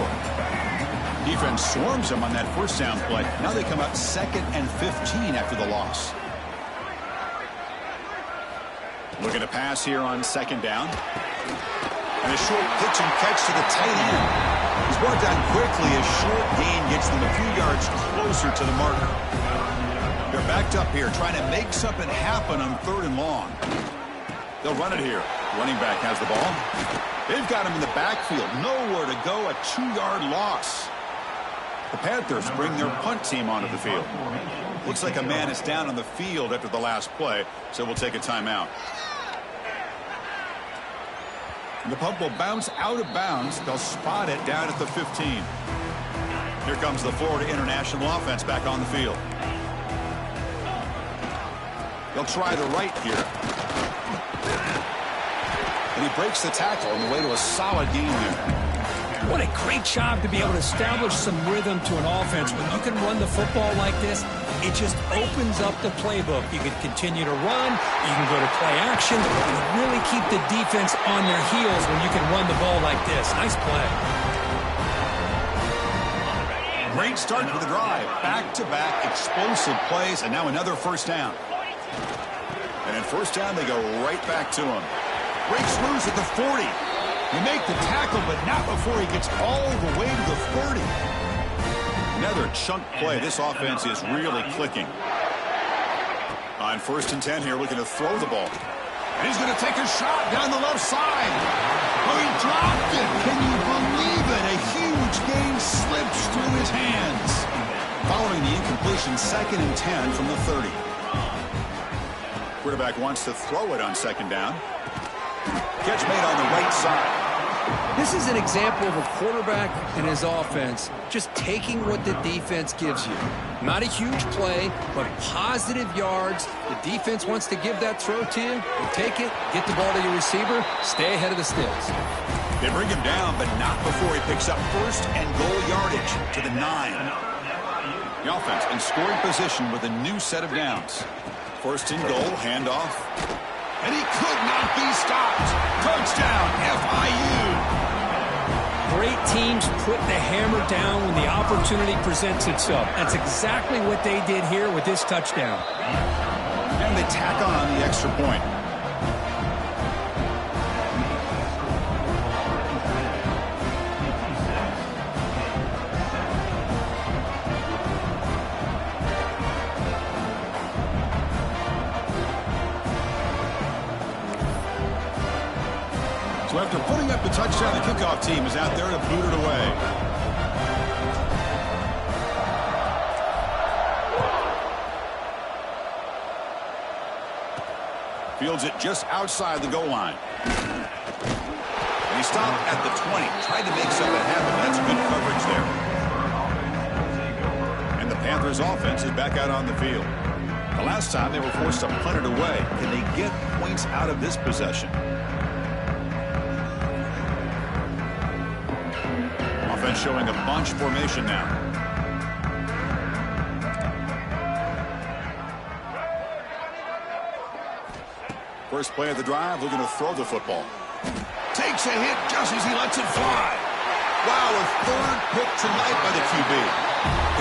Defense swarms him on that first down play. Now they come up 2nd and 15 after the loss. Looking to pass here on 2nd down. And a short pitch and catch to the tight end. He's brought down quickly. A short gain gets them a few yards closer to the marker. They're backed up here trying to make something happen on 3rd and long. They'll run it here. Running back has the ball. They've got him in the backfield. Nowhere to go. A 2-yard loss. The Panthers bring their punt team onto the field. Looks like a man is down on the field after the last play, so we'll take a timeout. And the punt will bounce out of bounds. They'll spot it down at the 15. Here comes the Florida International offense back on the field. They'll try the right here. And he breaks the tackle on the way to a solid game here. What a great job to be able to establish some rhythm to an offense. When you can run the football like this, it just opens up the playbook. You can continue to run. You can go to play action. And really keep the defense on their heels when you can run the ball like this. Nice play. Great start to the drive. Back-to-back explosive plays, and now another first down. And in first down, they go right back to him. Breaks loose at the 40. You make the tackle, but not before he gets all the way to the 30. Another chunk play. This offense is really clicking. On 1st and 10 here, looking to throw the ball. And he's going to take a shot down the left side. Oh, he dropped it. Can you believe it? A huge gain slips through his hands. Following the incompletion, 2nd and 10 from the 30. Quarterback wants to throw it on 2nd down. Catch made on the right side. This is an example of a quarterback and his offense just taking what the defense gives you. Not a huge play, but positive yards. The defense wants to give that throw to you. You take it, get the ball to your receiver, stay ahead of the sticks. They bring him down, but not before he picks up 1st and goal yardage to the 9. The offense in scoring position with a new set of downs. 1st and goal, handoff. And he could not be stopped. Touchdown, FIU. Great teams put the hammer down when the opportunity presents itself. That's exactly what they did here with this touchdown. And they tack on the extra point. So after putting up the touchdown, the kickoff team is out there to boot it away. Fields it just outside the goal line. And he stopped at the 20. Tried to make something happen. That's good coverage there. And the Panthers offense is back out on the field. The last time they were forced to punt it away. Can they get points out of this possession? Offense showing a bunch formation now. First play of the drive, looking to throw the football. Takes a hit just as he lets it fly. Wow, a 3rd pick tonight by the QB.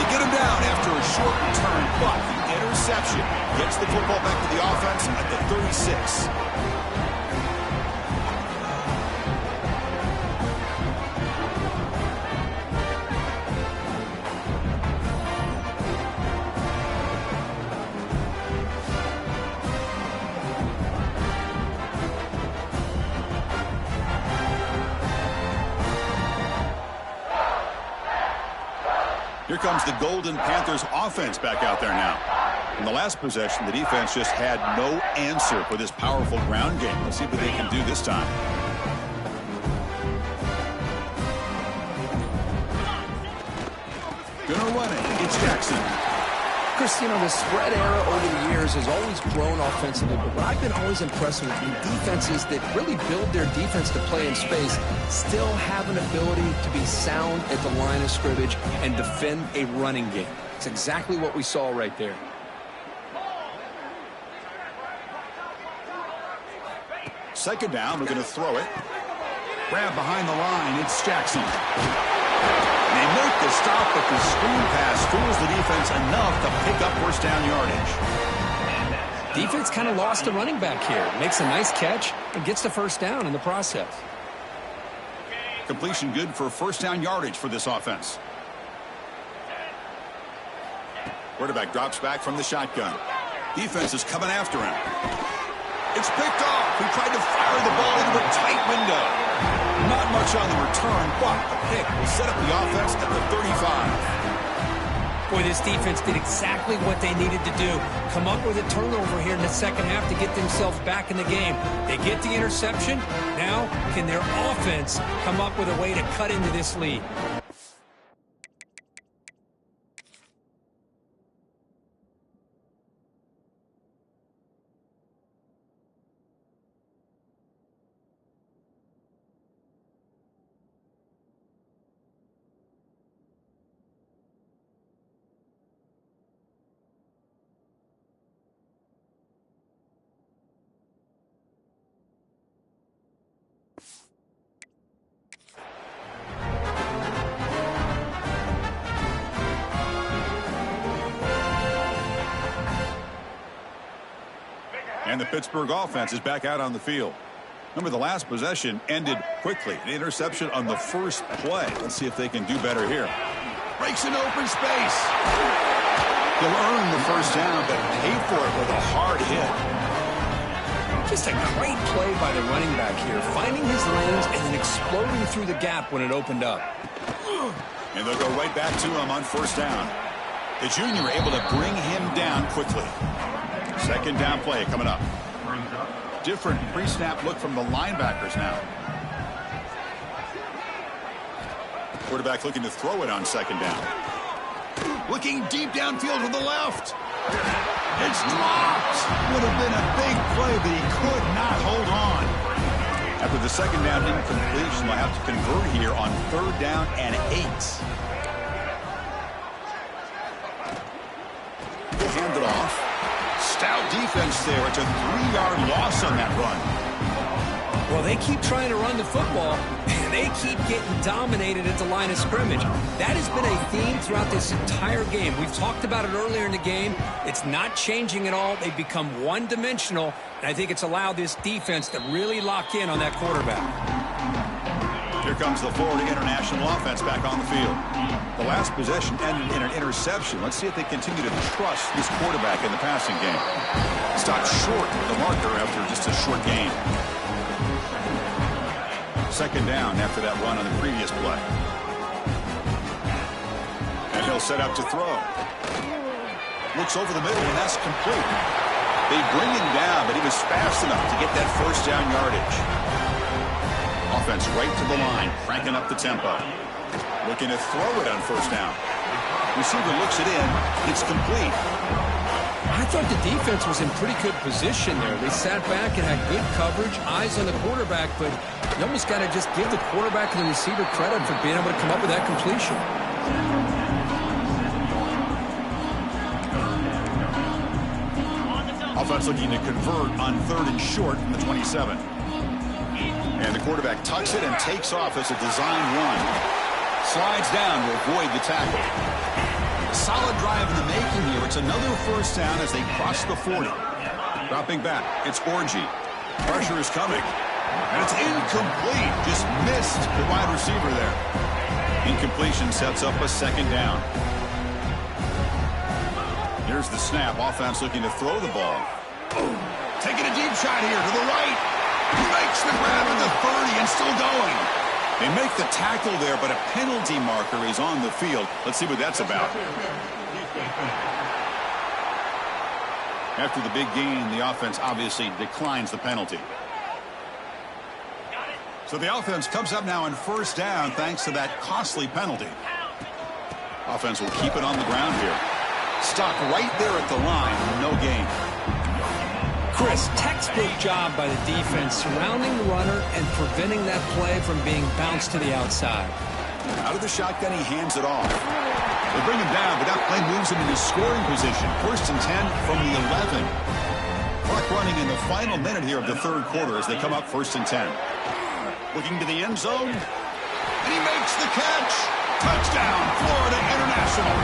They get him down after a short return, but the interception gets the football back to the offense at the 36. Here comes the Golden Panthers offense back out there now. In the last possession, the defense just had no answer for this powerful ground game. Let's see what they can do this time. Gonna run it. It's Jackson. Chris, you know, the spread era over the years has always grown offensively, but what I've been always impressed with defenses that really build their defense to play in space still have an ability to be sound at the line of scrimmage and defend a running game. It's exactly what we saw right there. Second down, we're going to throw it. Grab behind the line, it's Jackson. They make the stop, but the screen pass fools the defense enough to pick up 1st down yardage. Defense kind of lost a running back here. Makes a nice catch and gets the 1st down in the process. Completion good for 1st down yardage for this offense. Quarterback drops back from the shotgun. Defense is coming after him. It's picked off. He tried to fire the ball into a tight window. Not much on the return, but a pick will set up the offense at the 35. Boy, this defense did exactly what they needed to do. Come up with a turnover here in the second half to get themselves back in the game. They get the interception. Now, can their offense come up with a way to cut into this lead? And the Pittsburgh offense is back out on the field. Remember, the last possession ended quickly. An interception on the first play. Let's see if they can do better here. Breaks an open space. He'll earn the first down, but pay for it with a hard hit. Just a great play by the running back here, finding his lanes and then exploding through the gap when it opened up. And they'll go right back to him on first down. The junior able to bring him down quickly. Second down play coming up. Different pre-snap look from the linebackers now. Quarterback looking to throw it on second down. Looking deep downfield to the left. It's dropped. Would have been a big play, but he could not hold on. After the second down incompletion, they'll have to convert here on third down and 8. He'll hand it off. Stout defense there. It's a 3-yard loss on that run. Well, they keep trying to run the football, and they keep getting dominated at the line of scrimmage. That has been a theme throughout this entire game. We've talked about it earlier in the game. It's not changing at all. They've become one-dimensional, and I think it's allowed this defense to really lock in on that quarterback. Here comes the Florida International offense back on the field. The last possession ended in an interception. Let's see if they continue to trust this quarterback in the passing game. Stopped short of the marker after just a short game. Second down after that run on the previous play. And he'll set up to throw. Looks over the middle, and that's complete. They bring him down, but he was fast enough to get that first down yardage. Offense right to the line, cranking up the tempo. Looking to throw it on first down. Receiver looks it in. It's complete. I thought the defense was in pretty good position there. They sat back and had good coverage, eyes on the quarterback, but you almost got to just give the quarterback and the receiver credit for being able to come up with that completion. Offense looking to convert on third and short from the 27. And the quarterback tucks it and takes off as a design run. Slides down to avoid the tackle. Solid drive in the making here. It's another first down as they cross the 40. Dropping back, it's Orgy. Pressure is coming. And it's incomplete. Just missed the wide receiver there. Incompletion sets up a second down. Here's the snap. Offense looking to throw the ball. Taking a deep shot here to the right. He makes the grab at the 30 and still going. They make the tackle there, but a penalty marker is on the field. Let's see what that's about. After the big gain, the offense obviously declines the penalty. So the offense comes up now on first down thanks to that costly penalty. Offense will keep it on the ground here. Stop right there at the line. No gain. Chris, textbook job by the defense surrounding the runner and preventing that play from being bounced to the outside. Out of the shotgun, he hands it off. They bring him down, but that play moves him into scoring position. First and 10 from the 11. Clock running in the final minute here of the third quarter as they come up first and 10. Looking to the end zone, and he makes the catch. Touchdown, Florida International.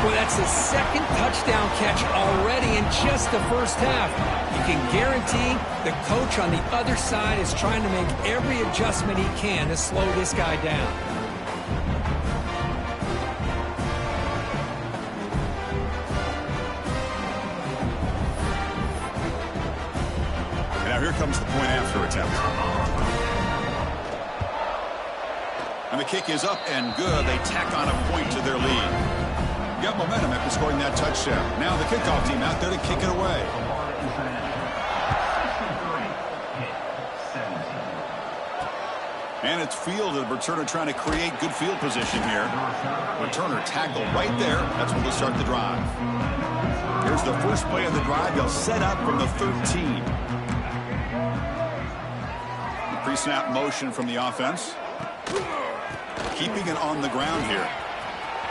Well, that's the second touchdown catch already in just the first half. You can guarantee the coach on the other side is trying to make every adjustment he can to slow this guy down. And now here comes the point after attempt. And the kick is up and good. They tack on a point to their lead. Got momentum after scoring that touchdown. Now the kickoff team out there to kick it away. And it's fielded. Returner trying to create good field position here. Returner tackled right there. That's when they'll start the drive. Here's the first play of the drive. They'll set up from the 13. The pre-snap motion from the offense. Keeping it on the ground here.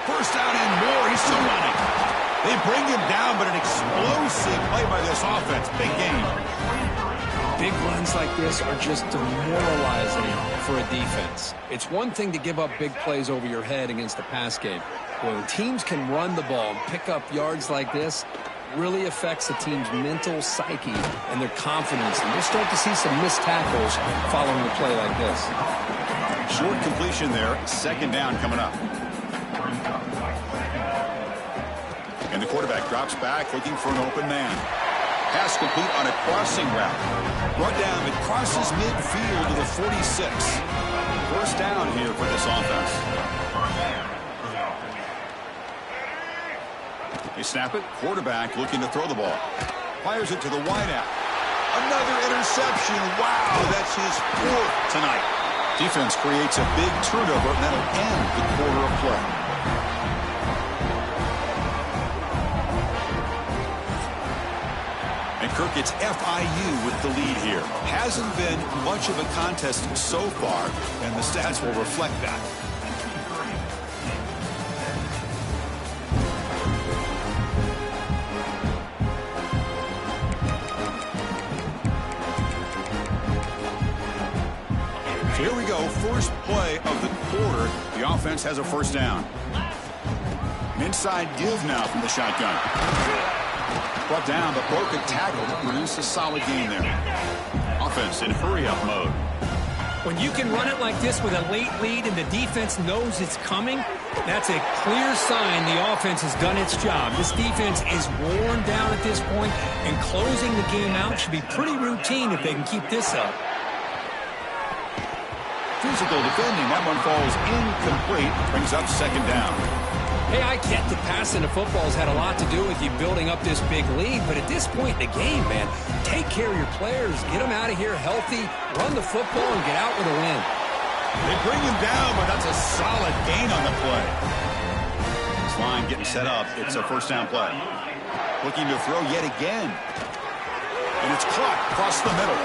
First down and more. He's still running. They bring him down, but an explosive play by this offense. Big game. Big runs like this are just demoralizing for a defense. It's one thing to give up big plays over your head against the pass game. When teams can run the ball and pick up yards like this, really affects the team's mental psyche and their confidence. And we'll start to see some missed tackles following a play like this. Short completion there. Second down coming up. And the quarterback drops back looking for an open man. Pass complete on a crossing route. Brought down, it crosses midfield to the 46. First down here for this offense. They snap it. Quarterback looking to throw the ball. Fires it to the wideout. Another interception. Wow, that's his fourth tonight. Defense creates a big turnover, and that'll end the quarter of play. And Kirk, it's FIU with the lead here. Hasn't been much of a contest so far, and the stats will reflect that. Here we go, first play of the quarter. The offense has a first down. An inside give now from the shotgun. Brought down, but broke a tackle to produce a solid gain there. Offense in hurry-up mode. When you can run it like this with a late lead and the defense knows it's coming, that's a clear sign the offense has done its job. This defense is worn down at this point, and closing the game out should be pretty routine if they can keep this up. Physical defending. That one falls incomplete. Brings up second down. Hey, I get that passing the football has had a lot to do with you building up this big lead, but at this point in the game, man, take care of your players. Get them out of here healthy, run the football, and get out with a win. They bring him down, but that's a solid gain on the play. This line getting set up. It's a first down play. Looking to throw yet again. And it's caught across the middle.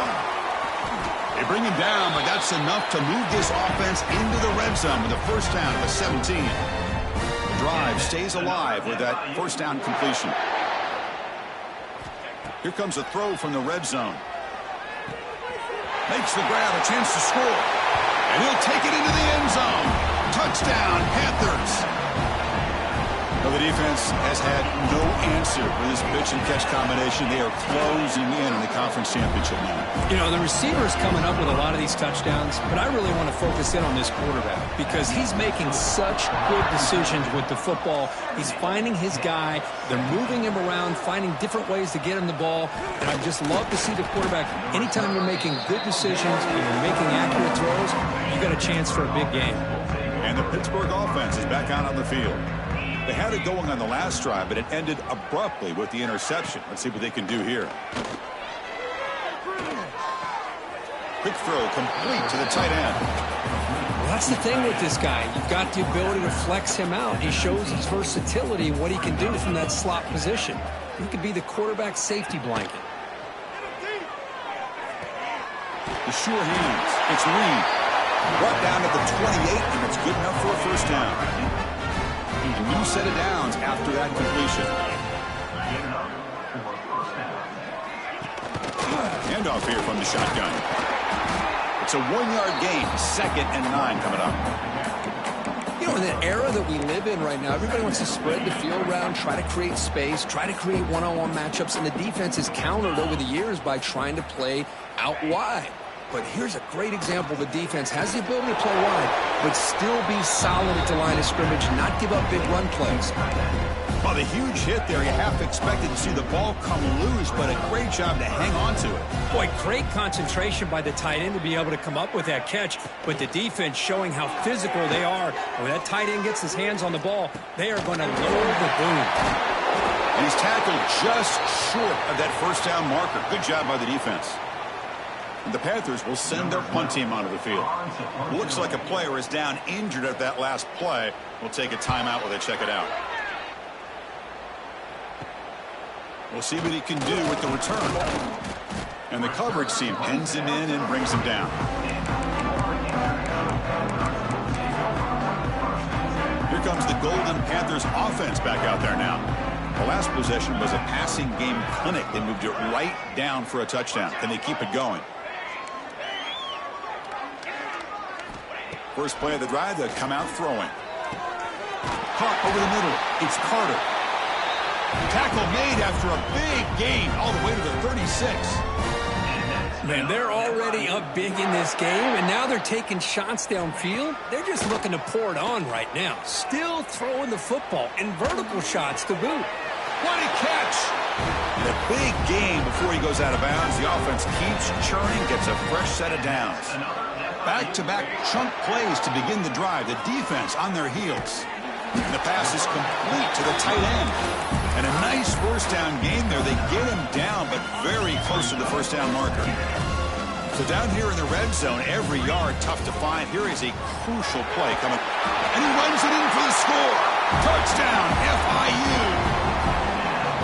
They bring him down, but that's enough to move this offense into the red zone with a first down at the 17. The drive stays alive with that first down completion. Here comes a throw from the red zone. Makes the grab, a chance to score. And he'll take it into the end zone. Touchdown, Panthers. Well, the defense has had no answer for this pitch and catch combination. They are closing in the conference championship now. You know, the receiver's coming up with a lot of these touchdowns, but I really want to focus in on this quarterback because he's making such good decisions with the football. He's finding his guy. They're moving him around, finding different ways to get him the ball. And I just love to see the quarterback. Anytime you're making good decisions and you're making accurate throws, you got a chance for a big game. And the Pittsburgh offense is back out on the field. They had it going on the last drive, but it ended abruptly with the interception. Let's see what they can do here. Quick throw complete to the tight end. Well, that's the thing with this guy. You've got the ability to flex him out. He shows his versatility and what he can do from that slot position. He could be the quarterback's safety blanket. The sure hands. It's Reed. Brought down at the 28, and it's good enough for a first down. A new set of downs after that completion. Handoff here from the shotgun. It's a 1-yard gain. 2nd and 9 coming up. You know, in the era that we live in right now, everybody wants to spread the field around, try to create space, try to create one-on-one matchups, and the defense is countered over the years by trying to play out wide. But here's a great example. The defense has the ability to play wide, but still be solid at the line of scrimmage, not give up big run plays. Well, the huge hit there, you have to expect to see the ball come loose, but a great job to hang on to it. Boy, great concentration by the tight end to be able to come up with that catch, but the defense showing how physical they are. When that tight end gets his hands on the ball, they are going to lower the boom. And he's tackled just short of that first down marker. Good job by the defense. The Panthers will send their punt team onto the field. Looks like a player is down injured at that last play. We'll take a timeout while they check it out. We'll see what he can do with the return. And the coverage team pins him in and brings him down. Here comes the Golden Panthers offense back out there now. The last possession was a passing game clinic. They moved it right down for a touchdown. Can they keep it going? First play of the drive, they come out throwing. Caught over the middle. It's Carter. Tackle made after a big gain all the way to the 36. Man, they're already up big in this game, and now they're taking shots downfield. They're just looking to pour it on right now. Still throwing the football, and vertical shots to boot. What a catch! And a big gain before he goes out of bounds. The offense keeps churning, gets a fresh set of downs. Back-to-back chunk plays to begin the drive. The defense on their heels. And the pass is complete to the tight end. And a nice first down game there. They get him down, but very close to the first down marker. So down here in the red zone, every yard tough to find. Here is a crucial play coming. And he runs it in for the score. Touchdown, FIU.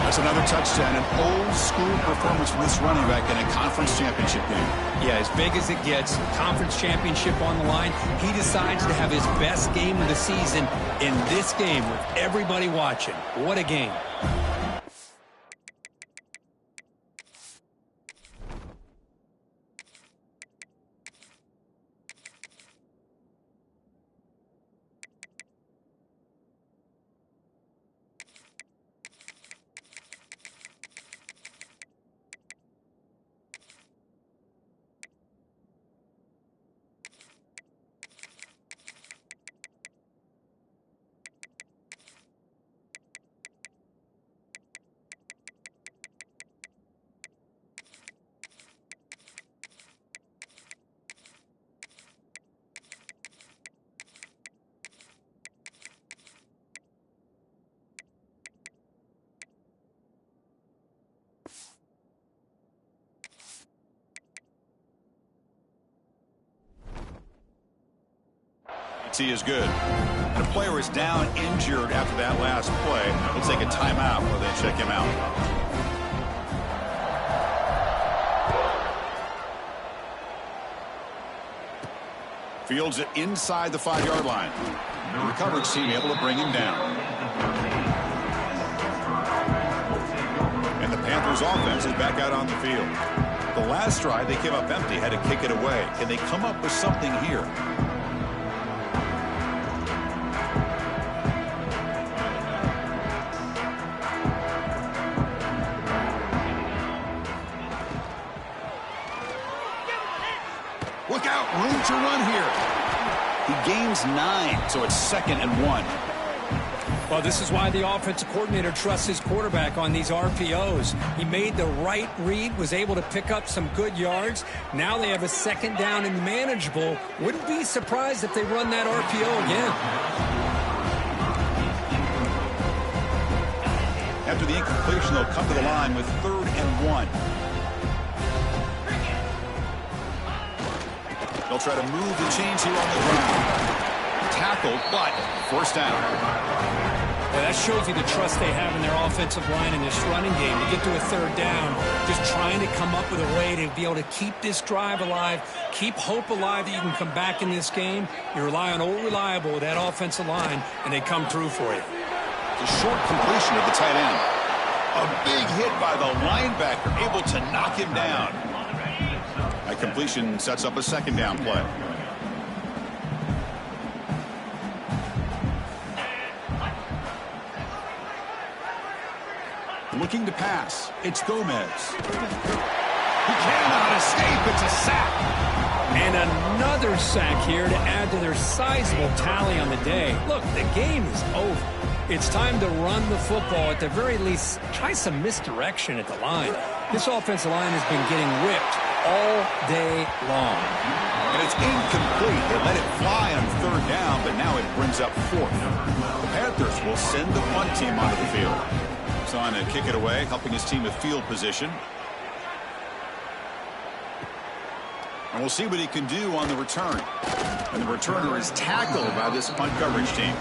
That's another touchdown, an old-school performance from this running back in a conference championship game. Yeah, as big as it gets, conference championship on the line, he decides to have his best game of the season in this game with everybody watching. What a game. He is good. The player is down injured after that last play. Let's take a timeout while they check him out. Fields it inside the 5-yard line. The coverage team able to bring him down. And the Panthers offense is back out on the field. The last drive they came up empty, had to kick it away. Can they come up with something here? Look out, room to run here. He gains 9, so it's 2nd and 1. Well, this is why the offensive coordinator trusts his quarterback on these RPOs. He made the right read, was able to pick up some good yards. Now they have a 2nd down and manageable. Wouldn't be surprised if they run that RPO again. After the incompletion, they'll come to the line with 3rd and 1. They'll try to move the chains here on the ground. Tackled, but first down. Well, that shows you the trust they have in their offensive line in this running game. To get to a 3rd down, just trying to come up with a way to be able to keep this drive alive, keep hope alive that you can come back in this game. You rely on old reliable, that offensive line, and they come through for you. The short completion of the tight end. A big hit by the linebacker, able to knock him down. That completion sets up a 2nd down play. Looking to pass. It's Gomez. He cannot escape. It's a sack. And another sack here to add to their sizable tally on the day. Look, the game is over. It's time to run the football. At the very least, try some misdirection at the line. This offensive line has been getting whipped all day long. And it's incomplete. They let it fly on 3rd down, but now it brings up 4th. The Panthers will send the punt team onto the field. So on to kick it away, helping his team with field position. And we'll see what he can do on the return. And the returner is tackled by this punt coverage team.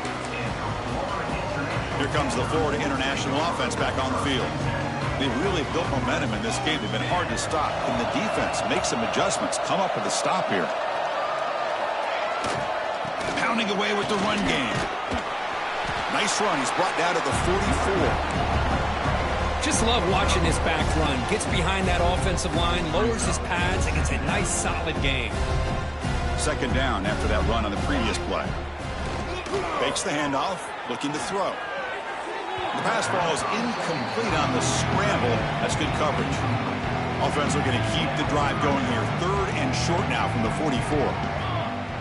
Here comes the Florida International offense back on the field. They've really built momentum in this game. They've been hard to stop. Can the defense make some adjustments, come up with a stop here? Pounding away with the run game. Nice run. He's brought down to the 44. Just love watching this back run. Gets behind that offensive line, lowers his pads, and gets a nice, solid gain. 2nd down after that run on the previous play. Fakes the handoff, looking to throw. The pass ball is incomplete on the scramble. That's good coverage. Offense looking to keep the drive going here. 3rd and short now from the 44.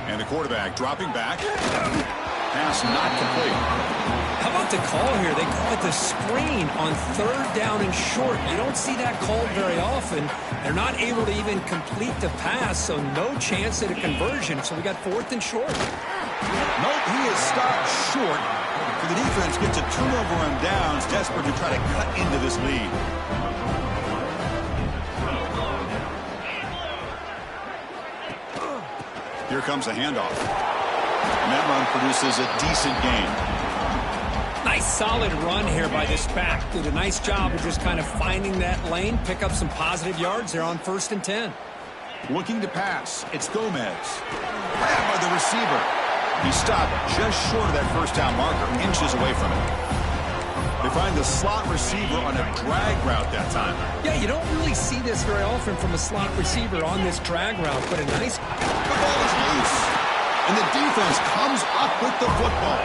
And the quarterback dropping back. Pass not complete. How about the call here? They call it the screen on 3rd down and short. You don't see that called very often. They're not able to even complete the pass, so no chance at a conversion. So we got 4th and short. Nope, he is stopped short. So the defense gets a turnover on downs, desperate to try to cut into this lead. Here comes a handoff. And that run produces a decent gain. Nice solid run here by this back. Did a nice job of just kind of finding that lane, pick up some positive yards there on 1st and 10. Looking to pass. It's Gomez. Grabbed by the receiver. He stopped just short of that first down marker, inches away from it. They find the slot receiver on a drag route that time. Yeah, you don't really see this very often from a slot receiver on this drag route, but a nice... The ball is loose. And the defense comes up with the football.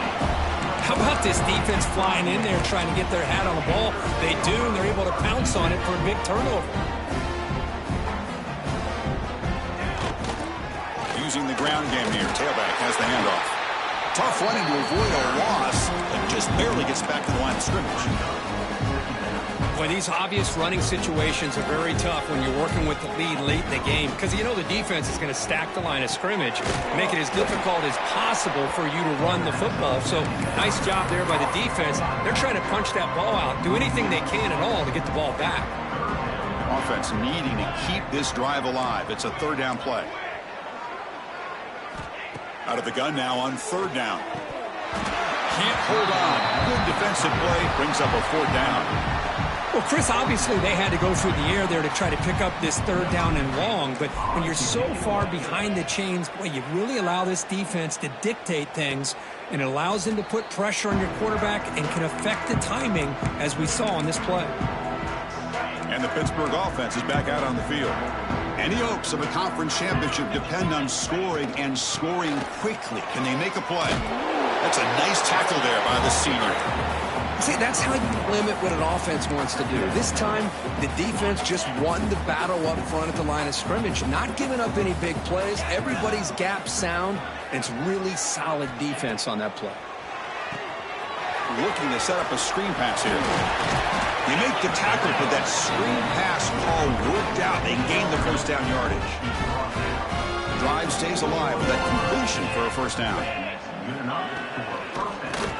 How about this defense flying in there trying to get their hat on the ball? They do, and they're able to pounce on it for a big turnover. Using the ground game here. Tailback has the handoff. Tough running to avoid a loss, but just barely gets back to the line of scrimmage. Boy, these obvious running situations are very tough when you're working with the lead late in the game because you know the defense is going to stack the line of scrimmage, make it as difficult as possible for you to run the football. So nice job there by the defense. They're trying to punch that ball out, do anything they can at all to get the ball back. Offense needing to keep this drive alive. It's a 3rd down play. Out of the gun now on 3rd down. Can't hold on. Good defensive play. Brings up a 4th down. Well, Chris, obviously they had to go through the air there to try to pick up this 3rd down and long, but when you're so far behind the chains, boy, you really allow this defense to dictate things, and it allows them to put pressure on your quarterback and can affect the timing, as we saw on this play. And the Pittsburgh offense is back out on the field. Any hopes of a conference championship depend on scoring and scoring quickly. Can they make a play? That's a nice tackle there by the senior. See, that's how you limit what an offense wants to do. This time, the defense just won the battle up front at the line of scrimmage, not giving up any big plays. Everybody's gap sound, and it's really solid defense on that play. Looking to set up a screen pass here. They make the tackle, but that screen pass all worked out. They gain the first down yardage. Drive stays alive with that completion for a first down.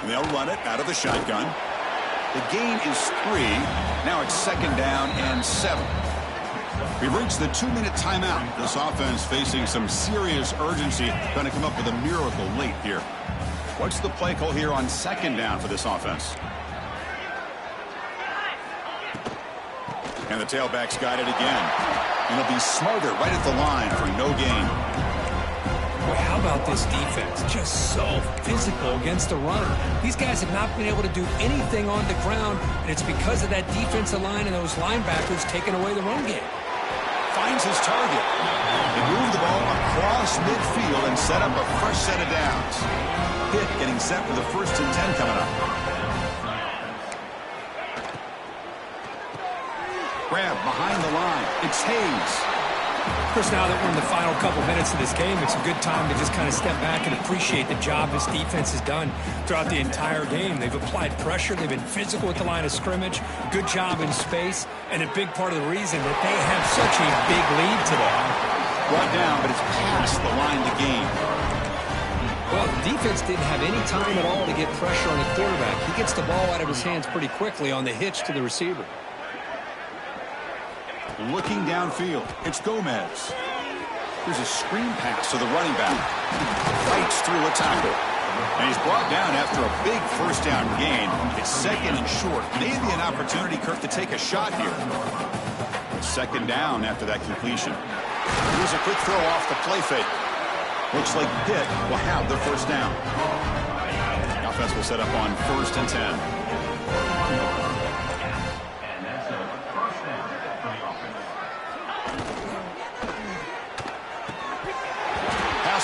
And they'll run it out of the shotgun. The gain is 3. Now it's 2nd down and 7. We've reached the 2-minute timeout. This offense facing some serious urgency, trying to come up with a miracle late here. What's the play call here on 2nd down for this offense? And the tailback's got it again. And he'll be smarter right at the line for no gain. Boy, how about this defense? Just so physical against the runner. These guys have not been able to do anything on the ground, and it's because of that defensive line and those linebackers taking away the run game. Finds his target. They move the ball across midfield and set up a fresh set of downs. Pitt getting set for the 1st and 10 coming up. Grab behind the line. It's Hayes. Of course, now that we're in the final couple minutes of this game, it's a good time to just kind of step back and appreciate the job this defense has done throughout the entire game. They've applied pressure. They've been physical at the line of scrimmage. Good job in space. And a big part of the reason that they have such a big lead today. Brought down, but it's past the line to gain. Well, the defense didn't have any time at all to get pressure on the quarterback. He gets the ball out of his hands pretty quickly on the hitch to the receiver. Looking downfield, it's Gomez. Here's a screen pass to the running back. Fights through a tackle. And he's brought down after a big first down gain. It's 2nd and short. Maybe an opportunity, Kirk, to take a shot here. 2nd down after that completion. Here's a quick throw off the play fake. Looks like Pitt will have the first down. The offense will set up on 1st and 10.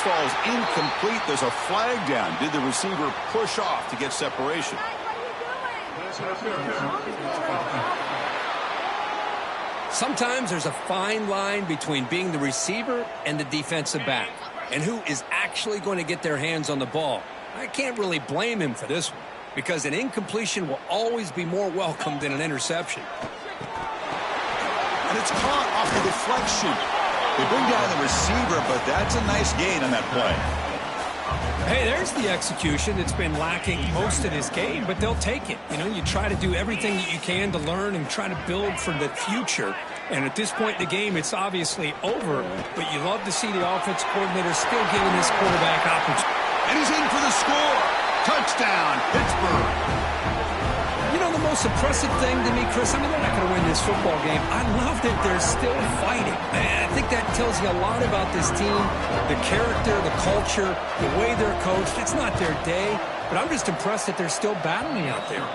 Ball is incomplete. There's a flag down. Did the receiver push off to get separation? Sometimes there's a fine line between being the receiver and the defensive back, and who is actually going to get their hands on the ball. I can't really blame him for this one, because an incompletion will always be more welcome than an interception. And it's caught off the deflection. They bring down the receiver, but that's a nice gain on that play. Hey, there's the execution that's been lacking most of this game, but they'll take it. You know, you try to do everything that you can to learn and try to build for the future. And at this point in the game, it's obviously over, but you love to see the offense coordinator still giving this quarterback opportunity. And he's in for the score. Touchdown, Pittsburgh. You know, the most impressive thing to me, Chris, I mean, they're not going to win this football game. I love that they're still fighting. And I think that tells you a lot about this team, the character, the culture, the way they're coached. It's not their day, but I'm just impressed that they're still battling out there.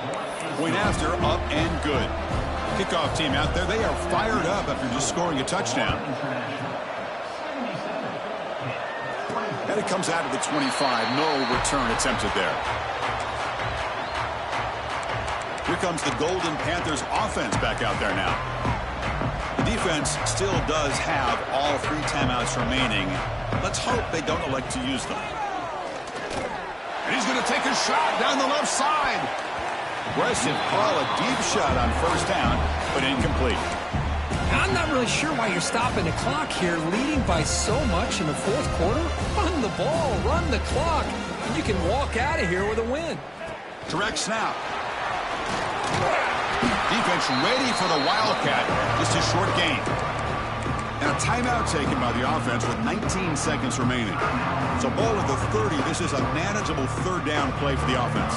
Point after, up and good. Kickoff team out there, they are fired up after just scoring a touchdown. And it comes out of the 25. No return attempted there. Here comes the Golden Panthers offense back out there now. The defense still does have all 3 timeouts remaining. Let's hope they don't elect to use them. And he's going to take a shot down the left side. Aggressive call, a deep shot on first down, but incomplete. I'm not really sure why you're stopping the clock here, leading by so much in the fourth quarter. Run the ball, run the clock, and you can walk out of here with a win. Direct snap. Defense ready for the Wildcat. Just a short gain. And a timeout taken by the offense with 19 seconds remaining. So ball at the 30. This is a manageable third down play for the offense.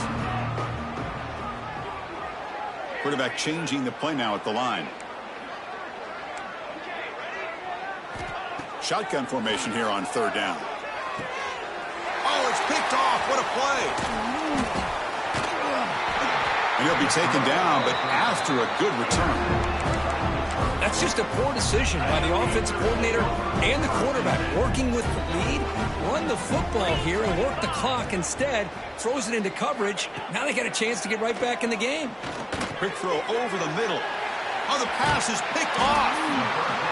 Quarterback changing the play now at the line. Shotgun formation here on third down. Oh, it's picked off. What a play. And he'll be taken down, but after a good return. That's just a poor decision by the offensive coordinator and the quarterback. Working with the lead, run the football here and work the clock. Instead, throws it into coverage. Now they got a chance to get right back in the game. Quick throw over the middle. Oh, the pass is picked off.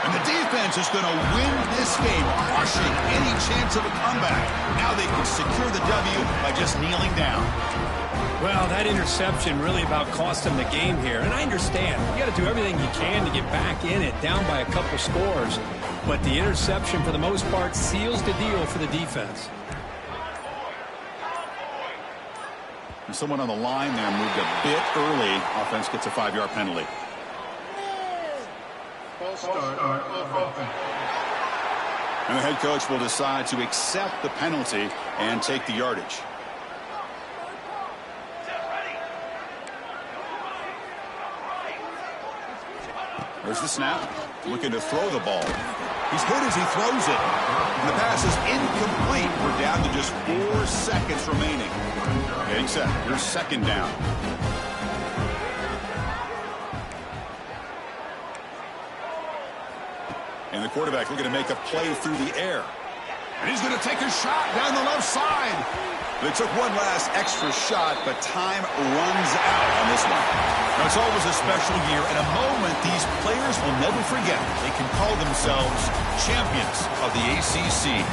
And the defense is going to win this game, crushing any chance of a comeback. Now they can secure the W by just kneeling down. Well, that interception really about cost them the game here. And I understand. You got to do everything you can to get back in it, down by a couple scores. But the interception, for the most part, seals the deal for the defense. And someone on the line there moved a bit early. Offense gets a 5-yard penalty. And the head coach will decide to accept the penalty and take the yardage. There's the snap. Looking to throw the ball. He's hit as he throws it. And the pass is incomplete. We're down to just 4 seconds remaining. Getting set. Here's second down. And the quarterback looking to make a play through the air. And he's going to take a shot down the left side. They took one last extra shot, but time runs out on this one. Now, it's always a special year and a moment these players will never forget. They can call themselves champions of the ACC.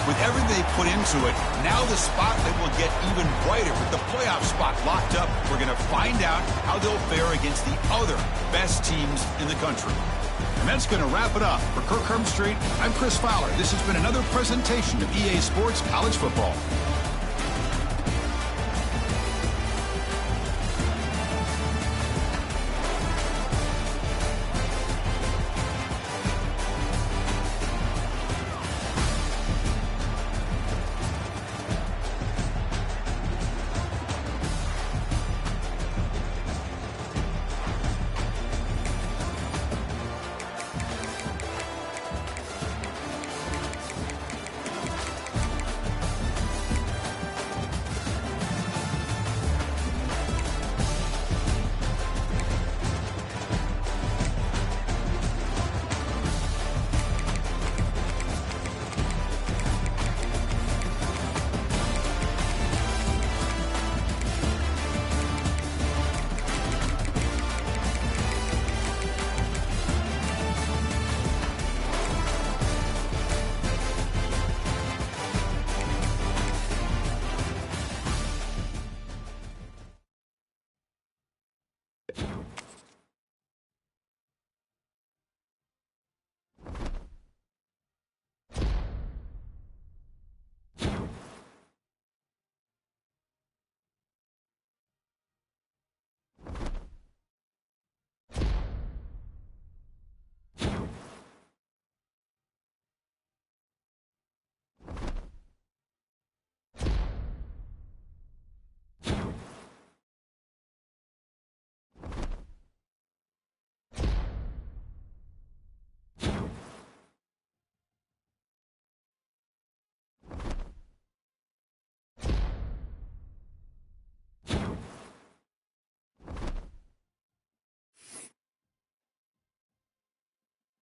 With everything they put into it, now the spotlight will get even brighter with the playoff spot locked up. We're going to find out how they'll fare against the other best teams in the country. And that's going to wrap it up. For Kirk Herbstreit, I'm Chris Fowler. This has been another presentation of EA Sports College Football.